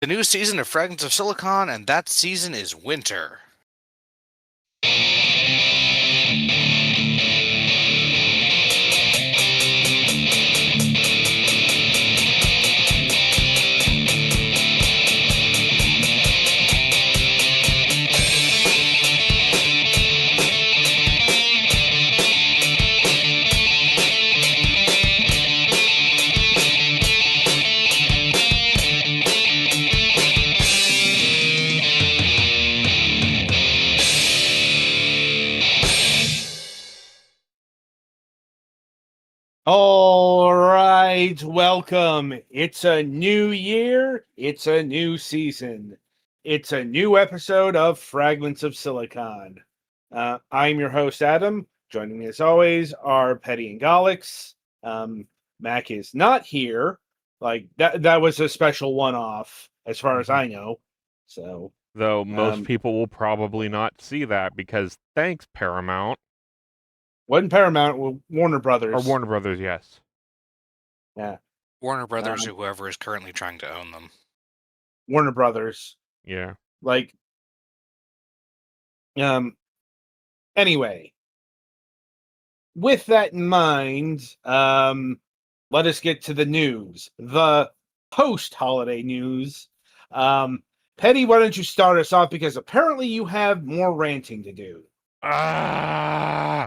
The new season of Fragments of Silicon, and that season is winter. All right, welcome. It's a new year. It's a new season. It's a new episode of Fragments of Silicon. I'm your host, Adam. Joining me as always are Petty and Galix. Mac is not here. Like that was a special one-off, as far as I know. So, Though most people will probably not see that because thanks, Paramount. wasn't Paramount, Warner Brothers. Or Warner Brothers, yes. Yeah. Warner Brothers or whoever is currently trying to own them. Warner Brothers. Yeah. Like, anyway, with that in mind, let us get to the news, the post-holiday news. Petty, why don't you start us off, because apparently you have more ranting to do. Ah.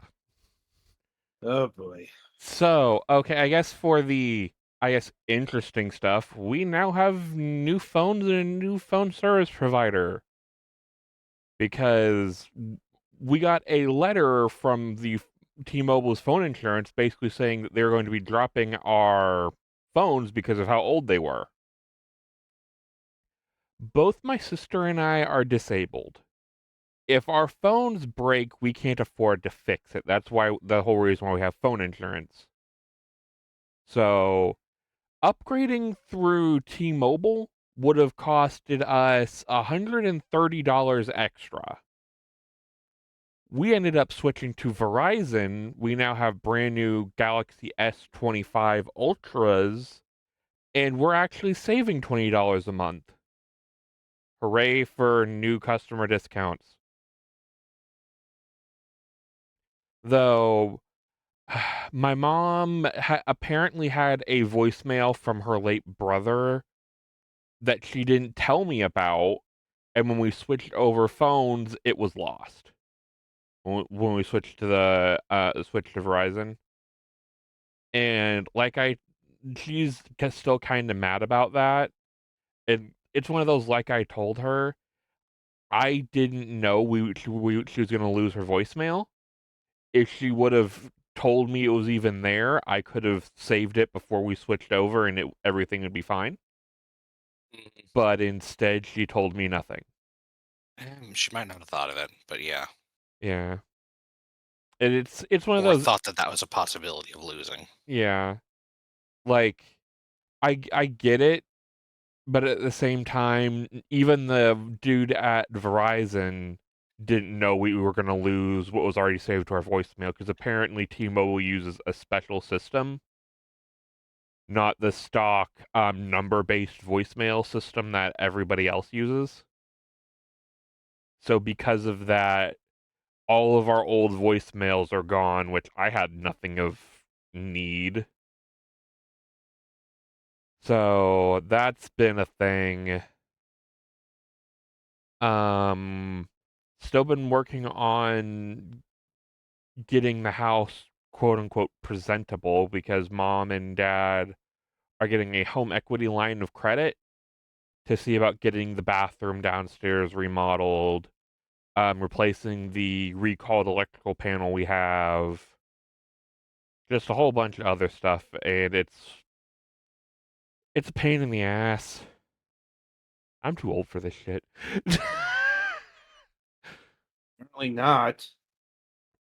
Oh boy. So, okay, I guess for the interesting stuff, we now have new phones and a new phone service provider. Because we got a letter from the T-Mobile's phone insurance basically saying that they're going to be dropping our phones because of how old they were. Both my sister and I are disabled. If our phones break, we can't afford to fix it. That's why the whole reason why we have phone insurance. So, upgrading through T-Mobile would have costed us $130 extra. We ended up switching to Verizon. We now have brand new Galaxy S25 Ultras, and we're actually saving $20 a month. Hooray for new customer discounts. Though, my mom apparently had a voicemail from her late brother that she didn't tell me about, and when we switched over phones, it was lost. When we switched to Verizon. And she's still kind of mad about that. And it's one of those, like I told her, I didn't know she was going to lose her voicemail. If she would have told me it was even there, I could have saved it before we switched over and everything would be fine. But instead, she told me nothing. She might not have thought of it, but yeah. Yeah. And it's one of Or those... thought that was a possibility of losing. Yeah. Like, I get it, but at the same time, even the dude at Verizon didn't know we were going to lose what was already saved to our voicemail, because apparently T-Mobile uses a special system, not the stock number-based voicemail system that everybody else uses. So because of that, all of our old voicemails are gone, which I had nothing of need. So that's been a thing. Still been working on getting the house quote unquote presentable, because mom and dad are getting a home equity line of credit to see about getting the bathroom downstairs remodeled, replacing the recalled electrical panel we have, just a whole bunch of other stuff, and it's a pain in the ass. I'm too old for this shit. Apparently not.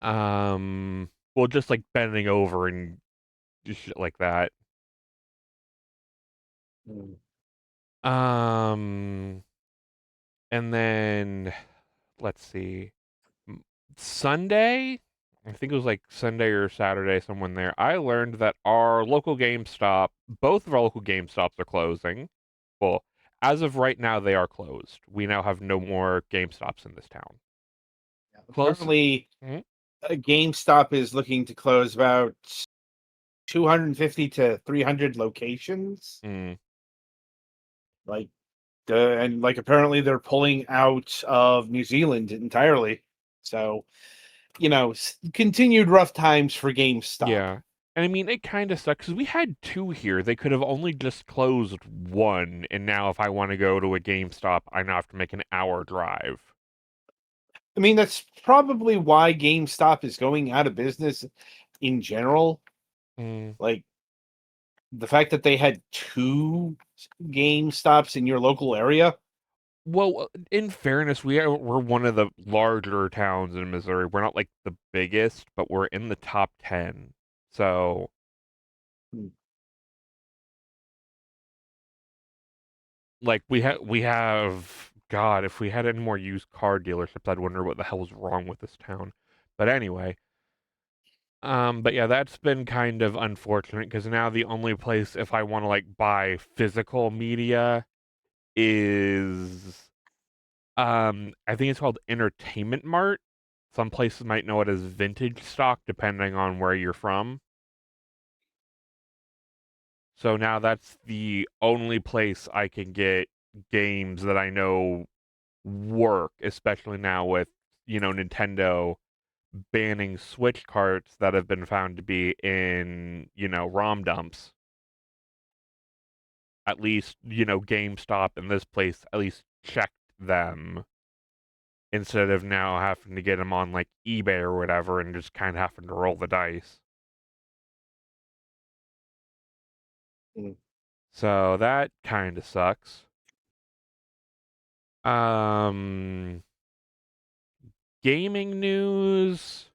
Well, just like bending over and just shit like that. And then let's see, Sunday, I think it was like Sunday or Saturday, someone there, I learned that our local GameStop, both of our local GameStops are closing. Well, as of right now, they are closed. We now have no more GameStops in this town. Close. Apparently, Mhm. GameStop is looking to close about 250 to 300 locations. Mm. Like, and like apparently they're pulling out of New Zealand entirely. So, continued rough times for GameStop. Yeah. And I mean, it kind of sucks because we had two here. They could have only just closed one, and now if I want to go to a GameStop, I now have to make an hour drive. I mean, that's probably why GameStop is going out of business in general. Mm. Like, the fact that they had two GameStops in your local area. Well, in fairness, we're one of the larger towns in Missouri. We're not like the biggest, but we're in the top 10. So, Hmm. like we have God, if we had any more used car dealerships, I'd wonder what the hell's wrong with this town. But anyway, but yeah, that's been kind of unfortunate because now the only place if I want to like buy physical media is I think it's called Entertainment Mart. Some places might know it as vintage stock depending on where you're from. So now that's the only place I can get games that I know work, especially now with, Nintendo banning Switch carts that have been found to be in, ROM dumps. At least, GameStop and this place at least checked them instead of now having to get them on like eBay or whatever and just kind of having to roll the dice. Mm. So that kind of sucks. Um, Gaming news.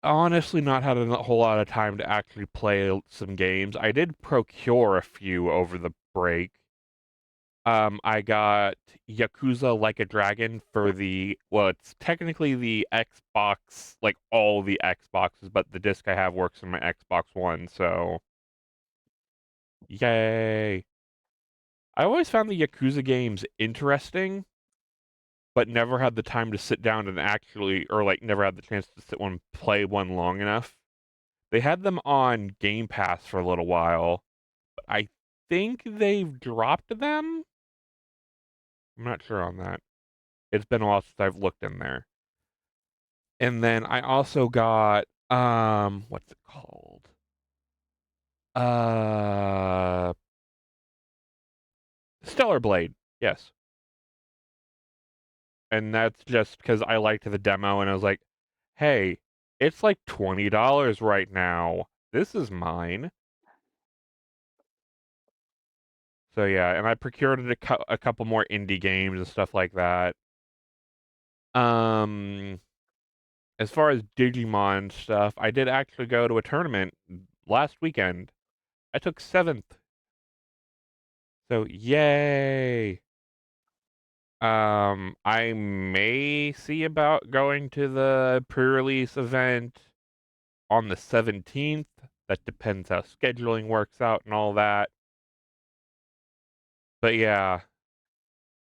Honestly, not had a whole lot of time to actually play some games. I did procure a few over the break. I got Yakuza Like a Dragon for it's technically the Xbox, like all the Xboxes, but the disc I have works on my Xbox One, so yay. I always found the Yakuza games interesting, but never had the time to sit down and actually, or like never had the chance to sit one play one long enough. They had them on Game Pass for a little while, but I think they've dropped them. I'm not sure on that. It's been a while since I've looked in there. And then I also got what's it called? Uh Stellar Blade. Yes. And that's just because I liked the demo and I was like, hey, it's like $20 right now. This is mine. So yeah, and I procured a couple more indie games and stuff like that. Um, as far as Digimon stuff, I did actually go to a tournament last weekend. I took 7th. So yay. I may see about going to the pre-release event on the 17th. That depends how scheduling works out and all that. But yeah,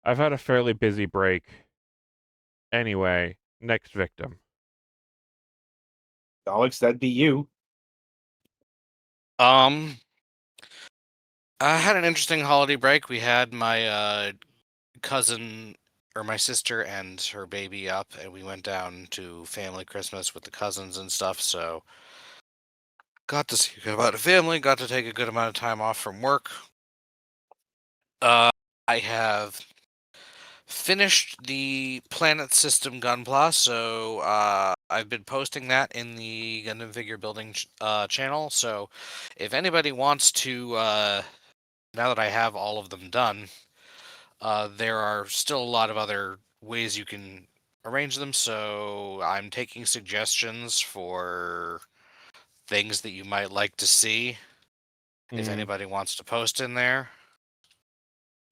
I've had a fairly busy break. Anyway, next victim. Alex, that'd be you. I had an interesting holiday break. We had my cousin or my sister and her baby up, and we went down to family Christmas with the cousins and stuff. So got to see a good amount of family. Got to take a good amount of time off from work. I have finished the Planet System Gunpla, so I've been posting that in the Gundam figure building channel. So if anybody wants to, now that I have all of them done, there are still a lot of other ways you can arrange them. So I'm taking suggestions for things that you might like to see. If Mm, anybody wants to post in there.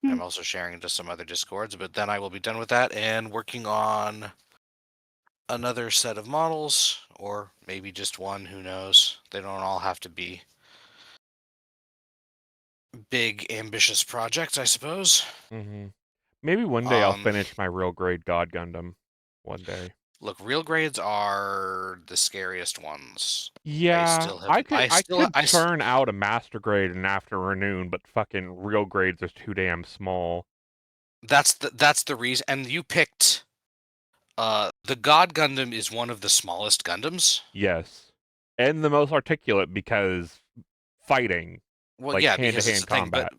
Hmm. I'm also sharing into some other discords, but then I will be done with that and working on another set of models, or maybe just one, who knows. They don't all have to be big ambitious project, I suppose. Mm-hmm. Maybe one day I'll finish my real grade God Gundam. One day. Look, real grades are the scariest ones. Yeah, I could I churn out a master grade in afternoon, but fucking real grades are too damn small. That's the reason. And you picked the God Gundam is one of the smallest Gundams. Yes. And the most articulate because fighting, Well, like yeah, because it's hand-to-hand a thing, combat.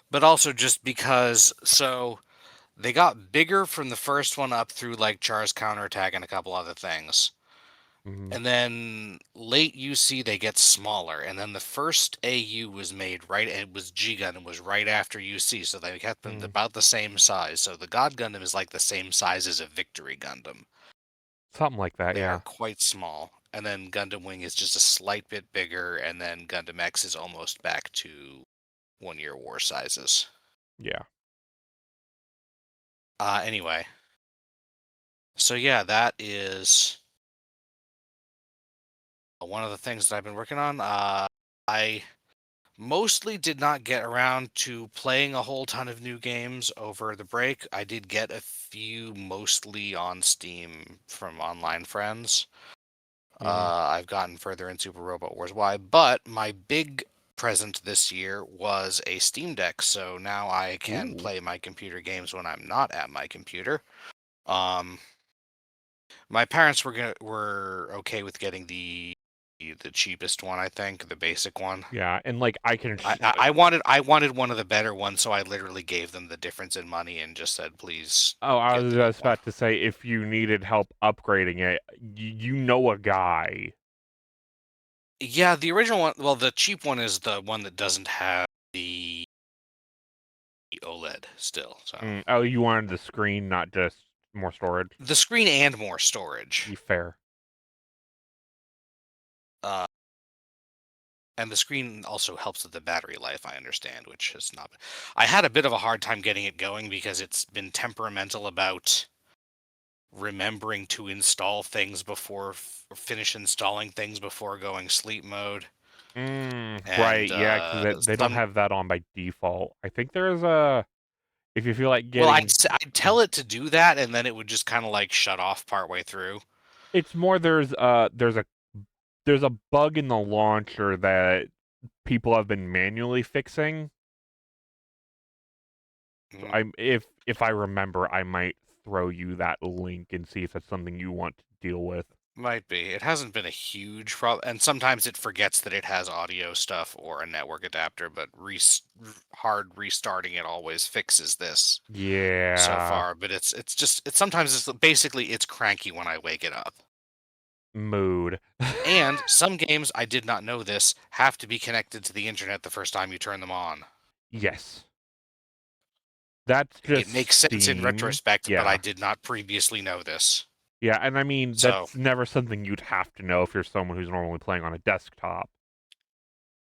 but also just because they got bigger from the first one up through like Char's counterattack and a couple other things. Mm-hmm. And then late UC they get smaller, and then the first AU was made right. It was G Gundam was right after UC, so they kept them about the same size. So the God Gundam is like the same size as a Victory Gundam. Something like that, They are yeah. quite small, and then Gundam Wing is just a slight bit bigger, and then Gundam X is almost back to 1-year war sizes. Yeah. Anyway, so yeah, that is one of the things that I've been working on. I mostly did not get around to playing a whole ton of new games over the break. I did get a few mostly on Steam from online friends. I've gotten further in Super Robot Wars Y, but my big present this year was a Steam Deck, so now I can Ooh. play my computer games when I'm not at my computer. My parents were okay with getting the cheapest one, I think, the basic one. Yeah, and like I can I wanted one of the better ones, so I literally gave them the difference in money and just said, please I get was the new just one. about to say if you needed help upgrading it, you know a guy. Yeah, the original one, well, the cheap one is the one that doesn't have the OLED still. So Oh, you wanted the screen, not just more storage? the screen and more storage. Fair. And the screen also helps with the battery life, I understand, which has not been. I had a bit of a hard time getting it going because it's been temperamental about remembering to install things before finish installing things before going sleep mode. Right, And yeah, because they don't some have that on by default. I think there's a if you feel like well, getting I'd tell it to do that, and then it would just kind of like shut off partway through. it's more there's a bug in the launcher that people have been manually fixing. So Mhm. if I remember, I might throw you that link and see if it's something you want to deal with. Might be. It hasn't been a huge problem, and sometimes it forgets that it has audio stuff or a network adapter, but hard restarting it always fixes this so Yeah, far. But it's just sometimes it's basically it's cranky when I wake it up. mood. And some games, I did not know this, have to be connected to the internet the first time you turn them on. Yes. That's It just makes sense in Steam. retrospect, but I Yeah. did not previously know this. Yeah, and I mean, So, that's never something you'd have to know if you're someone who's normally playing on a desktop.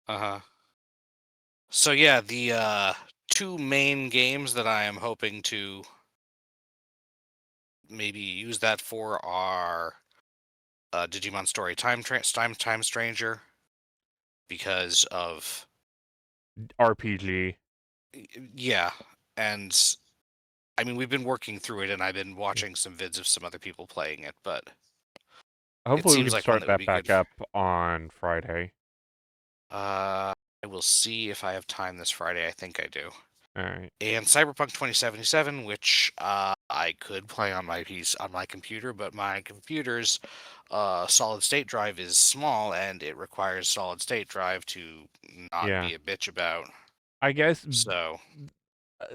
uh-huh. So yeah, the two main games that I am hoping to maybe use that for are Digimon Story Time Stranger because of RPG. yeah, and I mean we've been working through it and I've been watching some vids of some other people playing it, but it Hopefully we seems can like one start that would that be good. back up on Friday. I will see if I have time this Friday. I think I do. Alright. And Cyberpunk 2077, which I could play on my on my computer, but my computer's solid state drive is small and it requires solid state drive to not Yeah. be a bitch about. I guess So uh,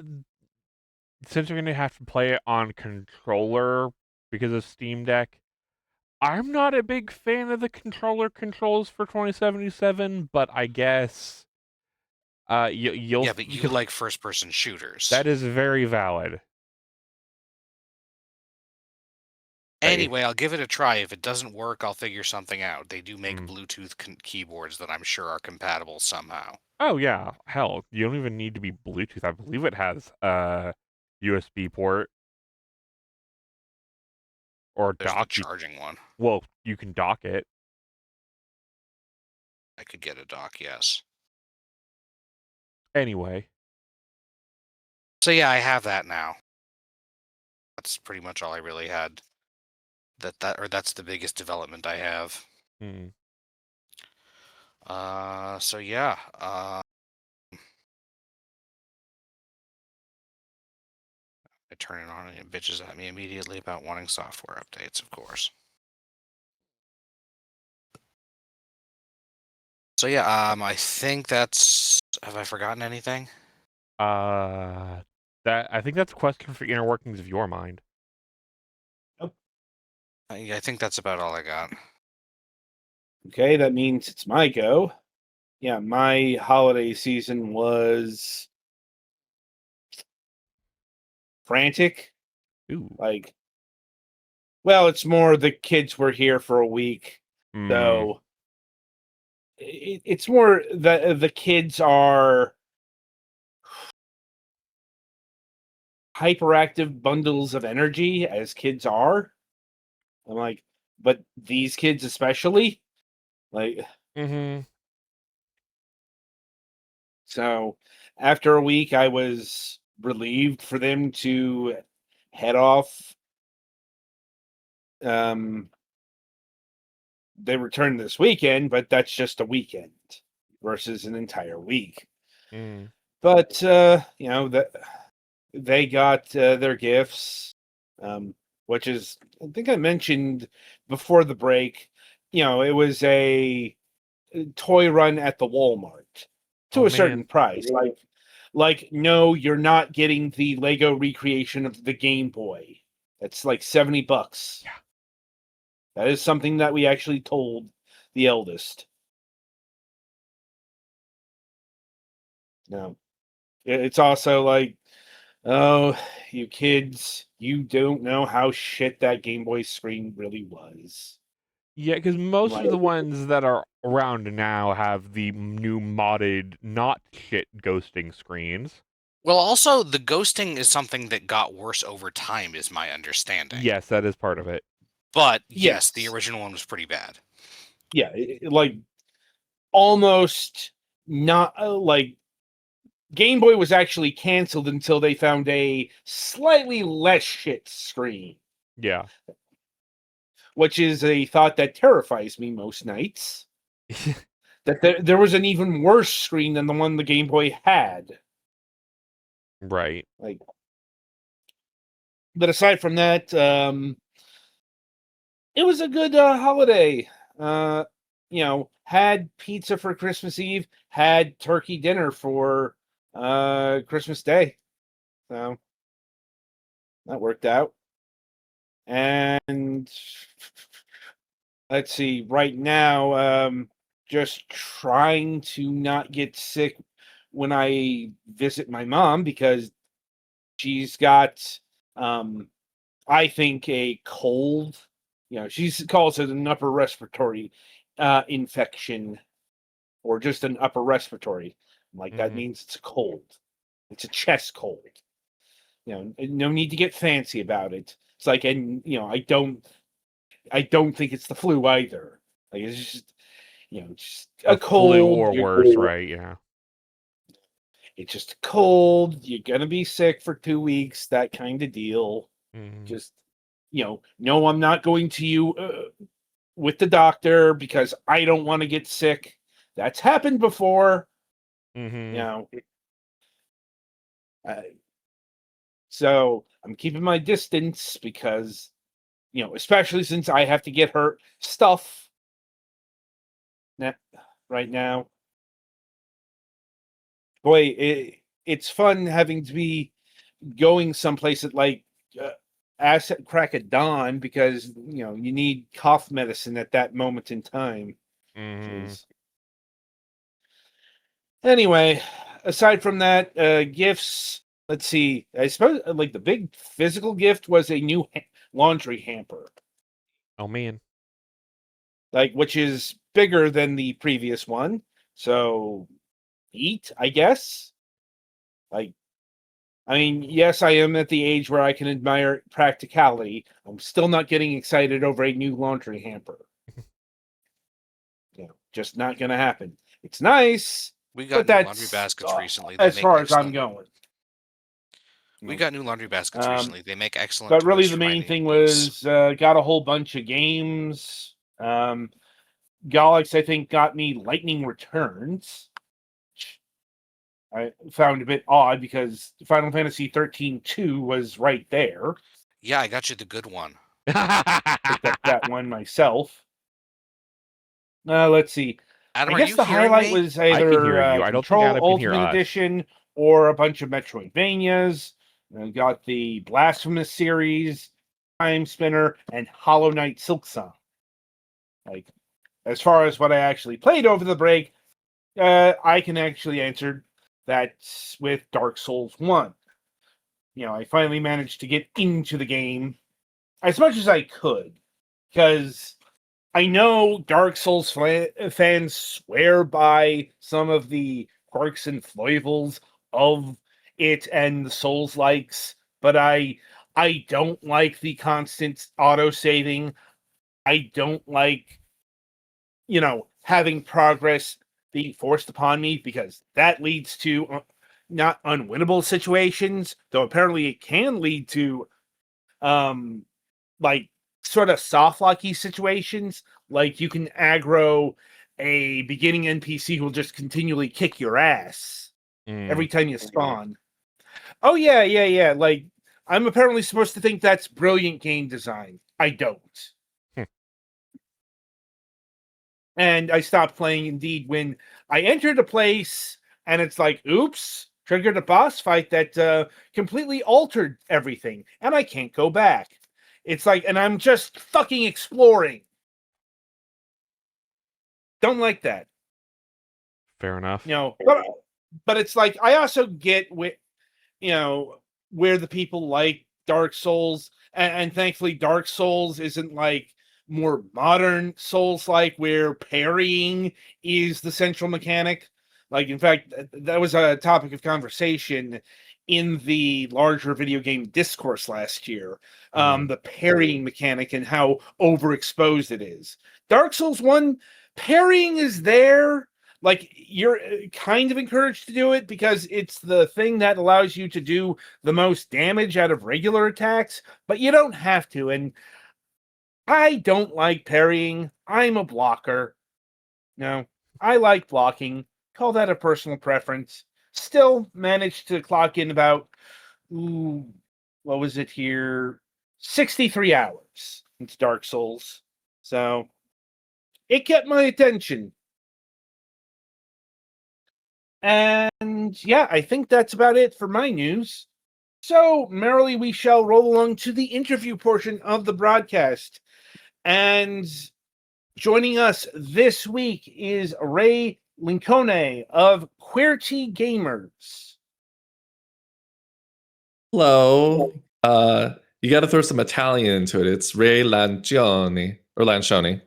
since you're gonna have to play it on controller because of Steam Deck, I'm not a big fan of the controller controls for 2077, but I guess you'll yeah, but you like first person shooters. that is very valid. But Anyway, I'll give it a try. If it doesn't work, I'll figure something out. They do make mm. Bluetooth keyboards that I'm sure are compatible somehow. Oh yeah, hell, you don't even need to be Bluetooth. I believe it has a USB port or There's the dock. charging one. Well, you can dock it. I could get a dock, yes. Anyway. So yeah, I have that now. That's pretty much all I really had. That's the biggest development I have. Mm. So yeah. I turn it on and it bitches at me immediately about wanting software updates, of course. So yeah, I think that's. Have I forgotten anything? I think that's a question for inner workings of your mind. I think that's about all I got. Okay, that means it's my go. Yeah, my holiday season was frantic. Ooh. Like, well, it's more the kids were here for a week, Mm. so it's more the kids are hyperactive bundles of energy, as kids are. I'm like, but these kids especially, like, Mm-hmm. so after a week, I was relieved for them to head off. They returned this weekend, but that's just a weekend versus an entire week. Mm. But they got their gifts, which is, I think I mentioned before the break. It was a toy run at the Walmart to Oh, a certain man. price. Like, no, you're not getting the Lego recreation of the Game Boy. That's like $70. Yeah. That is something that we actually told the eldest. No, it's also like, oh, you kids, you don't know how shit that Game Boy screen really was. Yeah, because most Like, of the ones that are around now have the new modded, not shit ghosting screens. Well, also the ghosting is something that got worse over time, is my understanding. Yes, that is part of it. But yes, the original one was pretty bad. Yeah, like almost not like Game Boy was actually canceled until they found a slightly less shit screen. Yeah. Which is a thought that terrifies me most nights. That there was an even worse screen than the one the Game Boy had. Right. Like, but aside from that, it was a good holiday. Had pizza for Christmas Eve, had turkey dinner for Christmas Day. So that worked out. And let's see, right now, just trying to not get sick when I visit my mom because she's got, I think, a cold. She calls it an upper respiratory infection or just an upper respiratory. Like, that Mm-hmm. means it's a cold. It's a chest cold. No need to get fancy about it. It's like, and I don't think it's the flu either. Like, it's just, just a flu cold. or worse, right? Yeah. It's just a cold. You're gonna be sick for 2 weeks. That kind of deal. Mm-hmm. Just, no, I'm not going to you with the doctor because I don't want to get sick. That's happened before. Mm-hmm. Uh, so I'm keeping my distance because, especially since I have to get her stuff right now. Boy, it's fun having to be going someplace at like asset crack at dawn because you need cough medicine at that moment in time. Mm-hmm. Anyway, aside from that, gifts. Let's see. I suppose like the big physical gift was a new laundry hamper, Oh, man. like, which is bigger than the previous one. So neat, I guess. Like, I mean, yes, I am at the age where I can admire practicality. I'm still not getting excited over a new laundry hamper. Just not going to happen. It's nice, We but got new laundry that's baskets recently. They as make far as I'm excellent. going. We got new laundry baskets Um, recently. They make excellent but really, toys the for my main thing niece. was got a whole bunch of games. Galax, I think, got me Lightning Returns. I found a bit odd because Final Fantasy 13-2 was right there. Yeah, I got you the good one. Picked up that one myself. Let's see. Adam, I are guess you the hearing highlight me? was I can either hear you. I don't think Control Adam can hear Ultimate us. Edition or a bunch of Metroidvanias. Got the Blasphemous series, Time Spinner, and Hollow Knight Silksong. Like, as far as what I actually played over the break, I can actually answer that with Dark Souls 1. I finally managed to get into the game as much as I could, because I know Dark Souls fans swear by some of the quirks and foibles of it and the Souls likes, but I don't like the constant auto saving. I don't like having progress being forced upon me, because that leads to not unwinnable situations, though apparently it can lead to like sort of soft locky situations. Like, you can aggro a beginning NPC who will just continually kick your ass every time you spawn. Oh yeah. Like, I'm apparently supposed to think that's brilliant game design. I don't. And I stopped playing indeed when I entered a place and it's like, oops, triggered a boss fight that completely altered everything, and I can't go back. It's like, and I'm just fucking exploring. Don't like that. Fair enough. But it's like, I also get where the people like Dark Souls, and thankfully Dark Souls isn't like more modern Souls, like where parrying is the central mechanic. Like, in fact, that was a topic of conversation in the larger video game discourse last year. The parrying mechanic and how overexposed it is. Dark Souls 1, parrying is there. Like, you're kind of encouraged to do it because it's the thing that allows you to do the most damage out of regular attacks, but you don't have to. And I don't like parrying. I'm a blocker. No, I like blocking. Call that a personal preference. Still managed to clock in about, what was it here? 63 hours into Dark Souls. So it kept my attention. And yeah, I think that's about it for my news. So merrily we shall roll along to the interview portion of the broadcast. And joining us this week is Ray Lincione of Qweerty Gamers. Hello. You got to throw some Italian into it. It's Ray Lancione or Lancioni.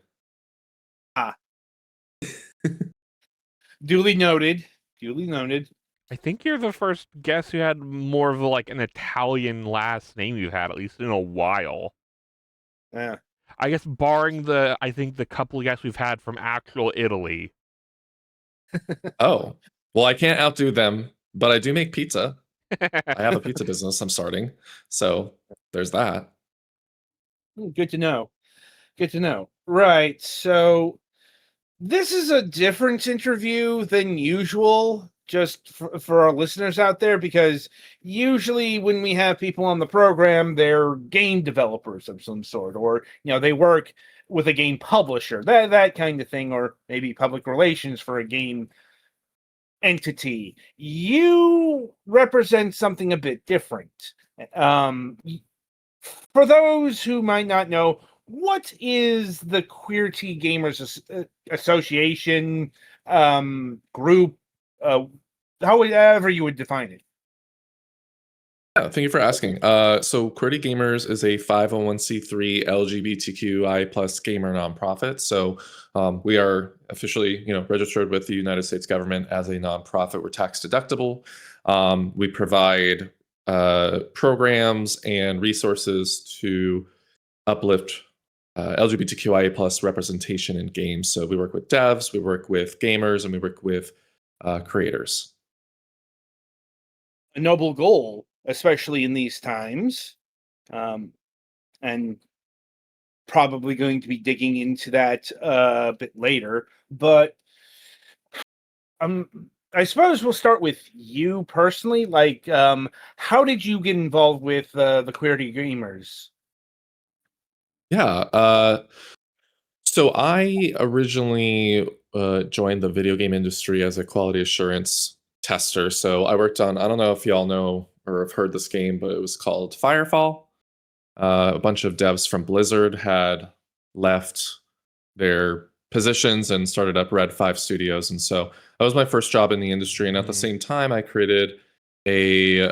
Duly noted. Duly noted. I think you're the first guest who had more of like an Italian last name you've had, at least in a while. Yeah. I guess barring I think the couple of guests we've had from actual Italy. Oh, well, I can't outdo them, but I do make pizza. I have a pizza business I'm starting. So there's that. Good to know. Good to know. Right. So this is a different interview than usual, just for our listeners out there, because usually when we have people on the program, they're game developers of some sort, or they work with a game publisher, that kind of thing, or maybe public relations for a game entity. You represent something a bit different. For those who might not know, what is the Qweerty Gamers Association, group, however you would define it? Yeah, thank you for asking. So Qweerty Gamers is a 501c3 LGBTQI plus gamer nonprofit. So we are officially, registered with the United States government as a nonprofit. We're tax deductible. We provide programs and resources to uplift LGBTQIA plus representation in games. So we work with devs, we work with gamers, and we work with creators. A noble goal, especially in these times, and probably going to be digging into that a bit later. But I suppose we'll start with you personally. Like, how did you get involved with the Qweerty gamers? Yeah. So I originally joined the video game industry as a quality assurance tester. So I worked on, I don't know if y'all know or have heard this game, but it was called Firefall. A bunch of devs from Blizzard had left their positions and started up Red 5 Studios. And so that was my first job in the industry. And at the same time, I created a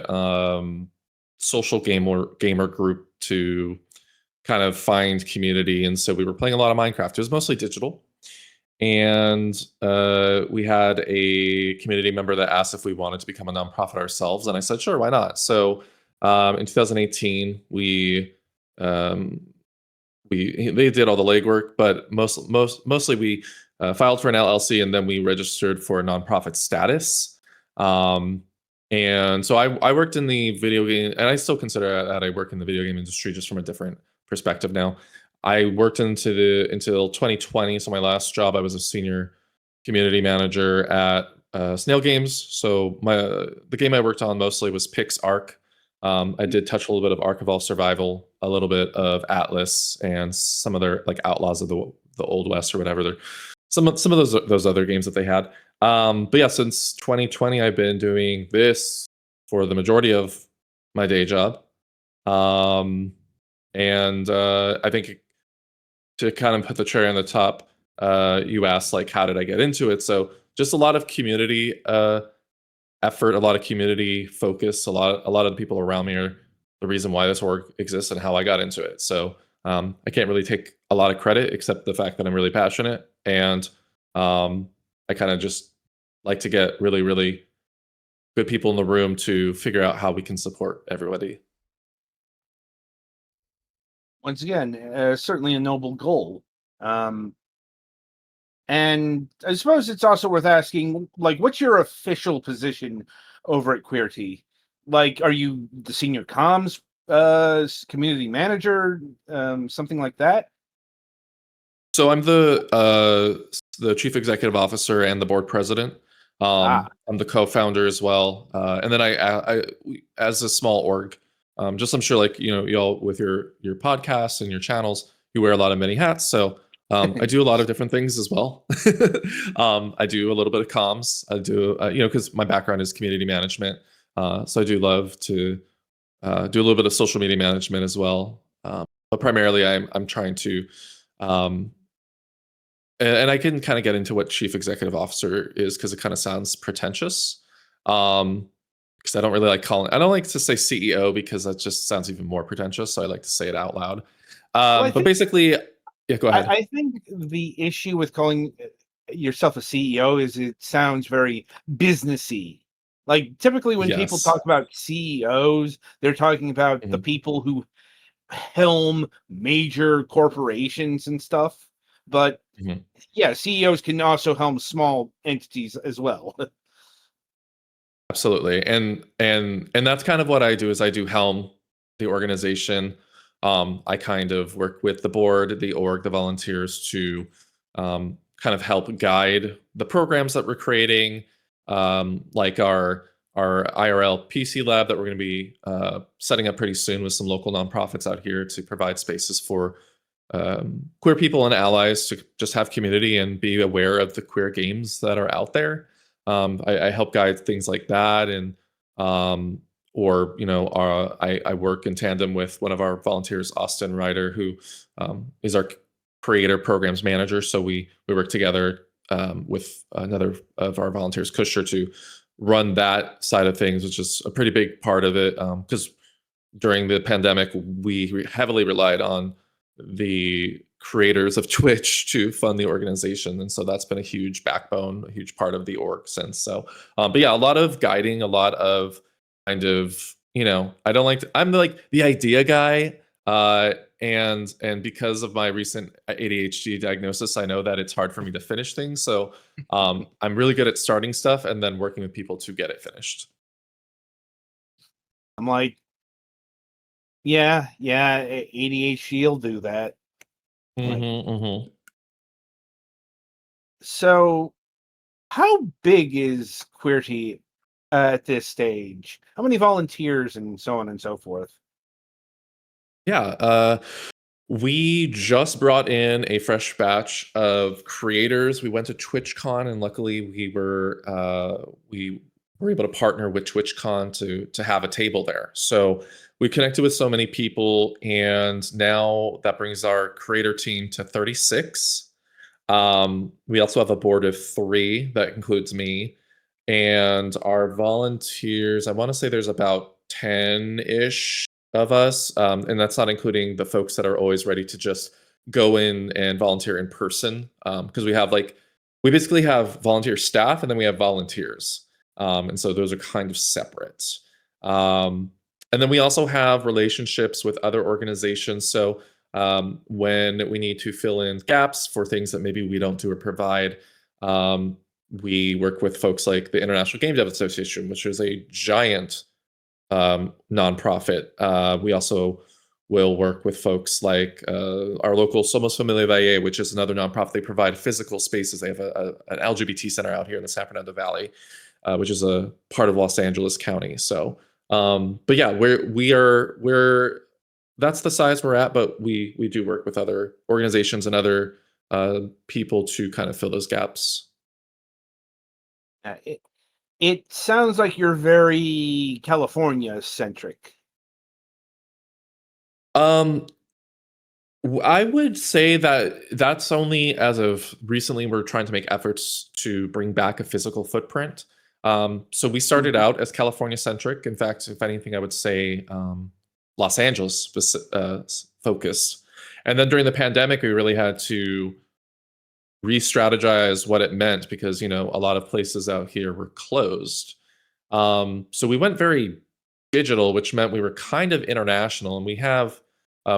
social gamer group to kind of find community. And so we were playing a lot of Minecraft. It was mostly digital. And we had a community member that asked if we wanted to become a nonprofit ourselves. And I said, sure, why not? So in 2018, they did all the legwork, but mostly we filed for an LLC and then we registered for a nonprofit status. And so I worked in the video game, and I still consider that I work in the video game industry just from a different perspective now. I worked until 2020. So my last job, I was a senior community manager at Snail Games. So the game I worked on mostly was Pix Arc. I did touch a little bit of Ark Evolved Survival, a little bit of Atlas, and some other like Outlaws of the Old West or whatever. Some of those other games that they had. But yeah, since 2020, I've been doing this for the majority of my day job. And I think to kind of put the cherry on the top, you asked like, how did I get into it? So just a lot of community effort, a lot of community focus. A lot of the people around me are the reason why this org exists and how I got into it. So I can't really take a lot of credit except the fact that I'm really passionate, and I kind of just like to get really, really good people in the room to figure out how we can support everybody. Once again, certainly a noble goal. And I suppose it's also worth asking, like, what's your official position over at Qweerty? Like, are you the senior comms community manager, something like that? So I'm the chief executive officer and the board president. I'm the co-founder as well, and then as a small org, just I'm sure like y'all with your podcasts and your channels, you wear a lot of many hats. So I do a lot of different things as well. I do a little bit of comms. I do because my background is community management, so I do love to do a little bit of social media management as well. But primarily, I'm trying to and I can kind of get into what chief executive officer is because it kind of sounds pretentious. Because I don't really like I don't like to say CEO because that just sounds even more pretentious. So I like to say it out loud. But basically, yeah, go ahead. I think the issue with calling yourself a CEO is it sounds very businessy. Like typically when people talk about CEOs, they're talking about the people who helm major corporations and stuff. But yeah, CEOs can also helm small entities as well. Absolutely. And that's kind of what I do is I do helm the organization. I kind of work with the board, the org, the volunteers to kind of help guide the programs that we're creating, like our IRL PC lab that we're going to be setting up pretty soon with some local nonprofits out here to provide spaces for queer people and allies to just have community and be aware of the queer games that are out there. I help guide things like that, and I work in tandem with one of our volunteers, Austin Ryder, who is our creator programs manager. So we work together with another of our volunteers, Kusher, to run that side of things, which is a pretty big part of it. Because during the pandemic, we heavily relied on the creators of Twitch to fund the organization, and so that's been a huge backbone, a huge part of the org since. So but yeah, a lot of guiding, a lot of kind of I'm like the idea guy, and because of my recent ADHD diagnosis, I know that it's hard for me to finish things. So I'm really good at starting stuff and then working with people to get it finished. I'm like, yeah, ADHD will do that. So, how big is Qweerty at this stage? How many volunteers and so on and so forth? Yeah, we just brought in a fresh batch of creators. We went to TwitchCon, and luckily we were able to partner with TwitchCon to have a table there. So we connected with so many people, and now that brings our creator team to 36. We also have a board of 3 that includes me, and our volunteers. I want to say there's about 10-ish of us, and that's not including the folks that are always ready to just go in and volunteer in person, because we basically have volunteer staff and then we have volunteers, and so those are kind of separate. And then we also have relationships with other organizations. So when we need to fill in gaps for things that maybe we don't do or provide, we work with folks like the International Game Dev Association, which is a giant nonprofit. We also will work with folks like our local Somos Familia Valle, which is another nonprofit. They provide physical spaces. They have an LGBT center out here in the San Fernando Valley, which is a part of Los Angeles County. So, but yeah, we're that's the size we're at. But we do work with other organizations and other people to kind of fill those gaps. It sounds like you're very California centric. I would say that that's only as of recently. We're trying to make efforts to bring back a physical footprint. So we started out as California centric. In fact, if anything, I would say Los Angeles focused. And then during the pandemic, we really had to re-strategize what it meant because, a lot of places out here were closed. So we went very digital, which meant we were kind of international. And we have,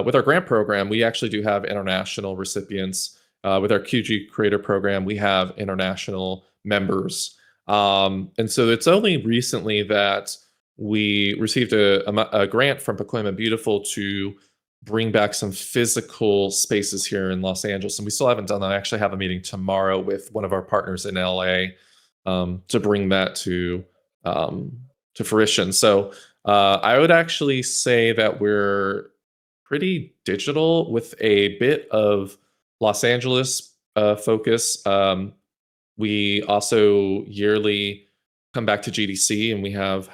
with our grant program, we actually do have international recipients. With our QG Creator program, we have international members. And so it's only recently that we received a grant from Pacoima Beautiful to bring back some physical spaces here in Los Angeles. And we still haven't done that. I actually have a meeting tomorrow with one of our partners in LA to bring that to fruition. So I would actually say that we're pretty digital with a bit of Los Angeles focus. We also yearly come back to GDC, and we have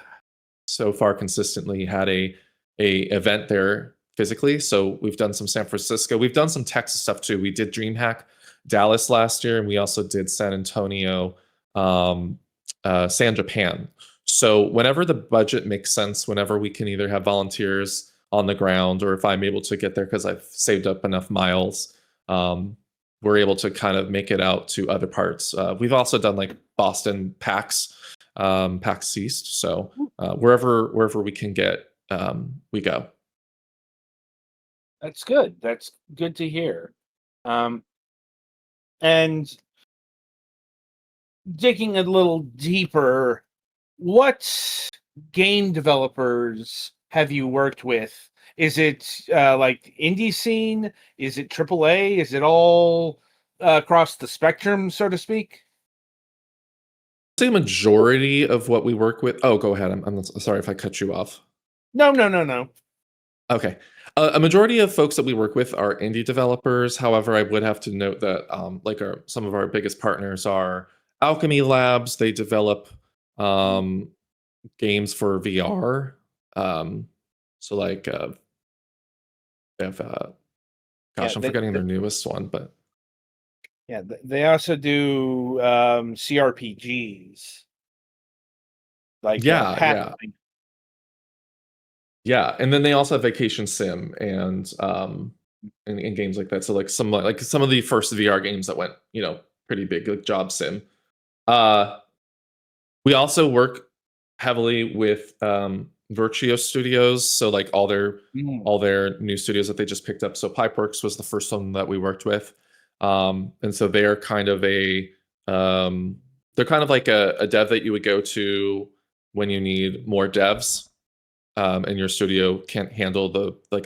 so far consistently had a event there physically. So we've done some San Francisco. We've done some Texas stuff too. We did DreamHack Dallas last year, and we also did San Antonio, San Japan. So whenever the budget makes sense, whenever we can either have volunteers on the ground, or if I'm able to get there because I've saved up enough miles, we're able to kind of make it out to other parts. We've also done like Boston PAX, PAX East. So wherever we can get, we go. That's good. That's good to hear. And digging a little deeper, what game developers have you worked with? Is it like indie scene? Is it AAA? Is it all across the spectrum, so to speak? I'd say the majority of what we work with. Oh, go ahead. I'm sorry if I cut you off. No. Okay. A majority of folks that we work with are indie developers. However, I would have to note that some of our biggest partners are Alchemy Labs. They develop games for VR. So like they have gosh, I'm forgetting their newest one, but yeah, they also do CRPGs. Like yeah, and then they also have Vacation Sim and games like that. So like some of the first VR games that went pretty big, like Job Sim. We also work heavily with Virtue Studios, so like all their Mm. new studios that they just picked up. So Pipeworks was the first one that we worked with, and so they're kind of they're kind of like a dev that you would go to when you need more devs, and your studio can't handle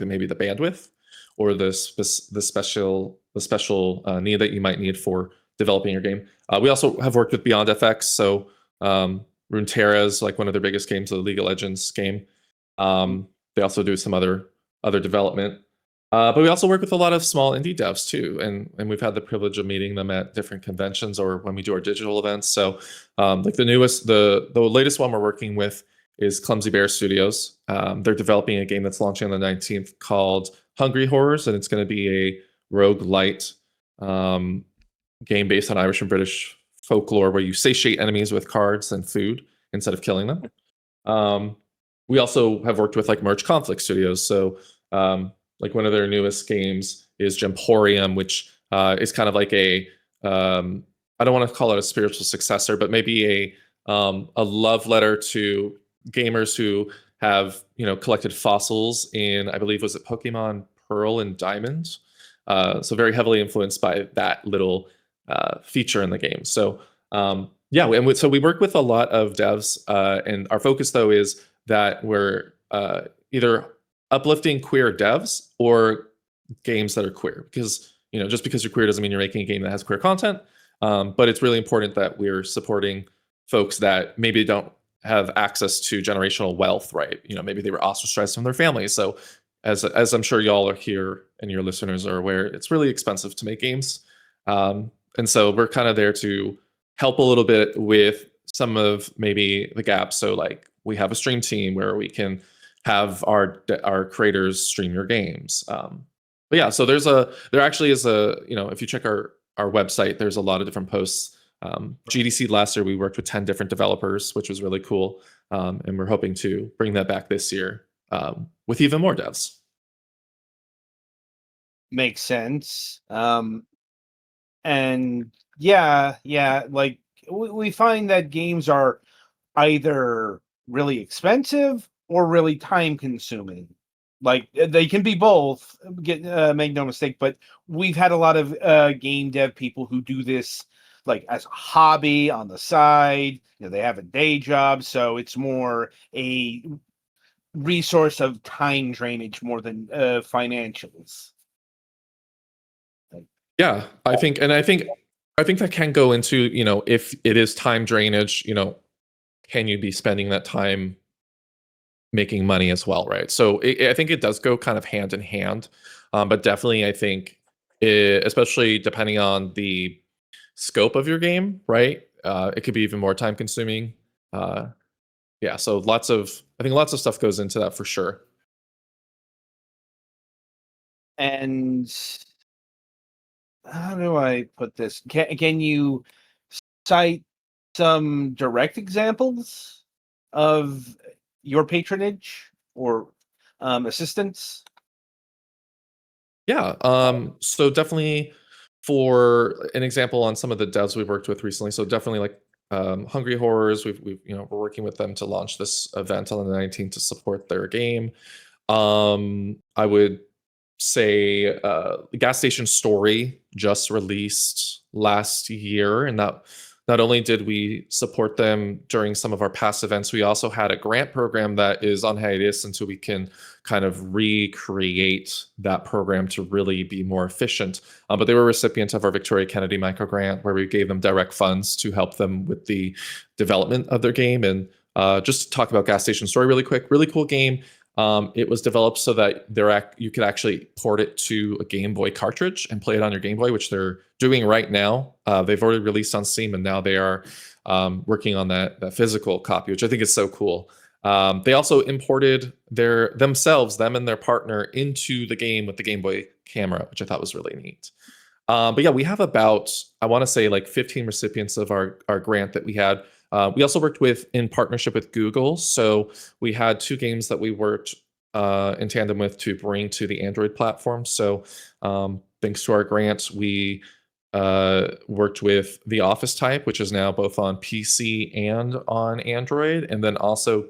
maybe the bandwidth or the special need that you might need for developing your game. We also have worked with Beyond FX, so Runeterra is like one of their biggest games, the League of Legends game. They also do some other development, but we also work with a lot of small indie devs too, and we've had the privilege of meeting them at different conventions or when we do our digital events. So, like the latest one we're working with is Clumsy Bear Studios. They're developing a game that's launching on the 19th called Hungry Horrors, and it's going to be a roguelite game based on Irish and British folklore where you satiate enemies with cards and food instead of killing them. We also have worked with like Merge Conflict Studios. So like one of their newest games is Gemporium, which is kind of like I don't want to call it a spiritual successor, but maybe a love letter to gamers who have collected fossils in, I believe, was it Pokemon Pearl and Diamond? So very heavily influenced by that little feature in the game. So yeah, and so we work with a lot of devs, and our focus though is that we're either uplifting queer devs or games that are queer, because just because you're queer doesn't mean you're making a game that has queer content. But it's really important that we're supporting folks that maybe don't have access to generational wealth, right? Maybe they were ostracized from their families. So as I'm sure y'all are here and your listeners are aware, it's really expensive to make games. And so we're kind of there to help a little bit with some of maybe the gaps. So like we have a stream team where we can have our creators stream your games. But yeah, so there actually is if you check our website, there's a lot of different posts. GDC last year, we worked with 10 different developers, which was really cool. And we're hoping to bring that back this year with even more devs. Makes sense. And yeah, like we find that games are either really expensive or really time consuming. Like they can be both, make no mistake, but we've had a lot of game dev people who do this like as a hobby on the side. They have a day job, so it's more a resource of time drainage more than financials. Yeah, I think that can go into, if it is time drainage, can you be spending that time making money as well, right? So I think it does go kind of hand in hand, but definitely I think, especially depending on the scope of your game, right? It could be even more time consuming. Yeah, so I think lots of stuff goes into that for sure. And how do I put this? Can you cite some direct examples of your patronage or assistance? Yeah, so definitely for an example on some of the devs we've worked with recently, so definitely like Hungry Horrors, we've we're working with them to launch this event on the 19th to support their game. I would say the Gas Station Story just released last year, and that not only did we support them during some of our past events, we also had a grant program that is on hiatus until we can kind of recreate that program to really be more efficient. But they were recipients of our Victoria Kennedy micro grant, where we gave them direct funds to help them with the development of their game. And just to talk about Gas Station Story really quick, really cool game. It was developed so that you could actually port it to a Game Boy cartridge and play it on your Game Boy, which they're doing right now. They've already released on Steam, and now they are working on that physical copy, which I think is so cool. They also imported them and their partner into the game with the Game Boy camera, which I thought was really neat. But yeah, we have about, I want to say like 15 recipients of our grant that we had. We also worked in partnership with Google. So we had 2 games that we worked in tandem with to bring to the Android platform. So thanks to our grants, we worked with The Office Type, which is now both on PC and on Android. And then also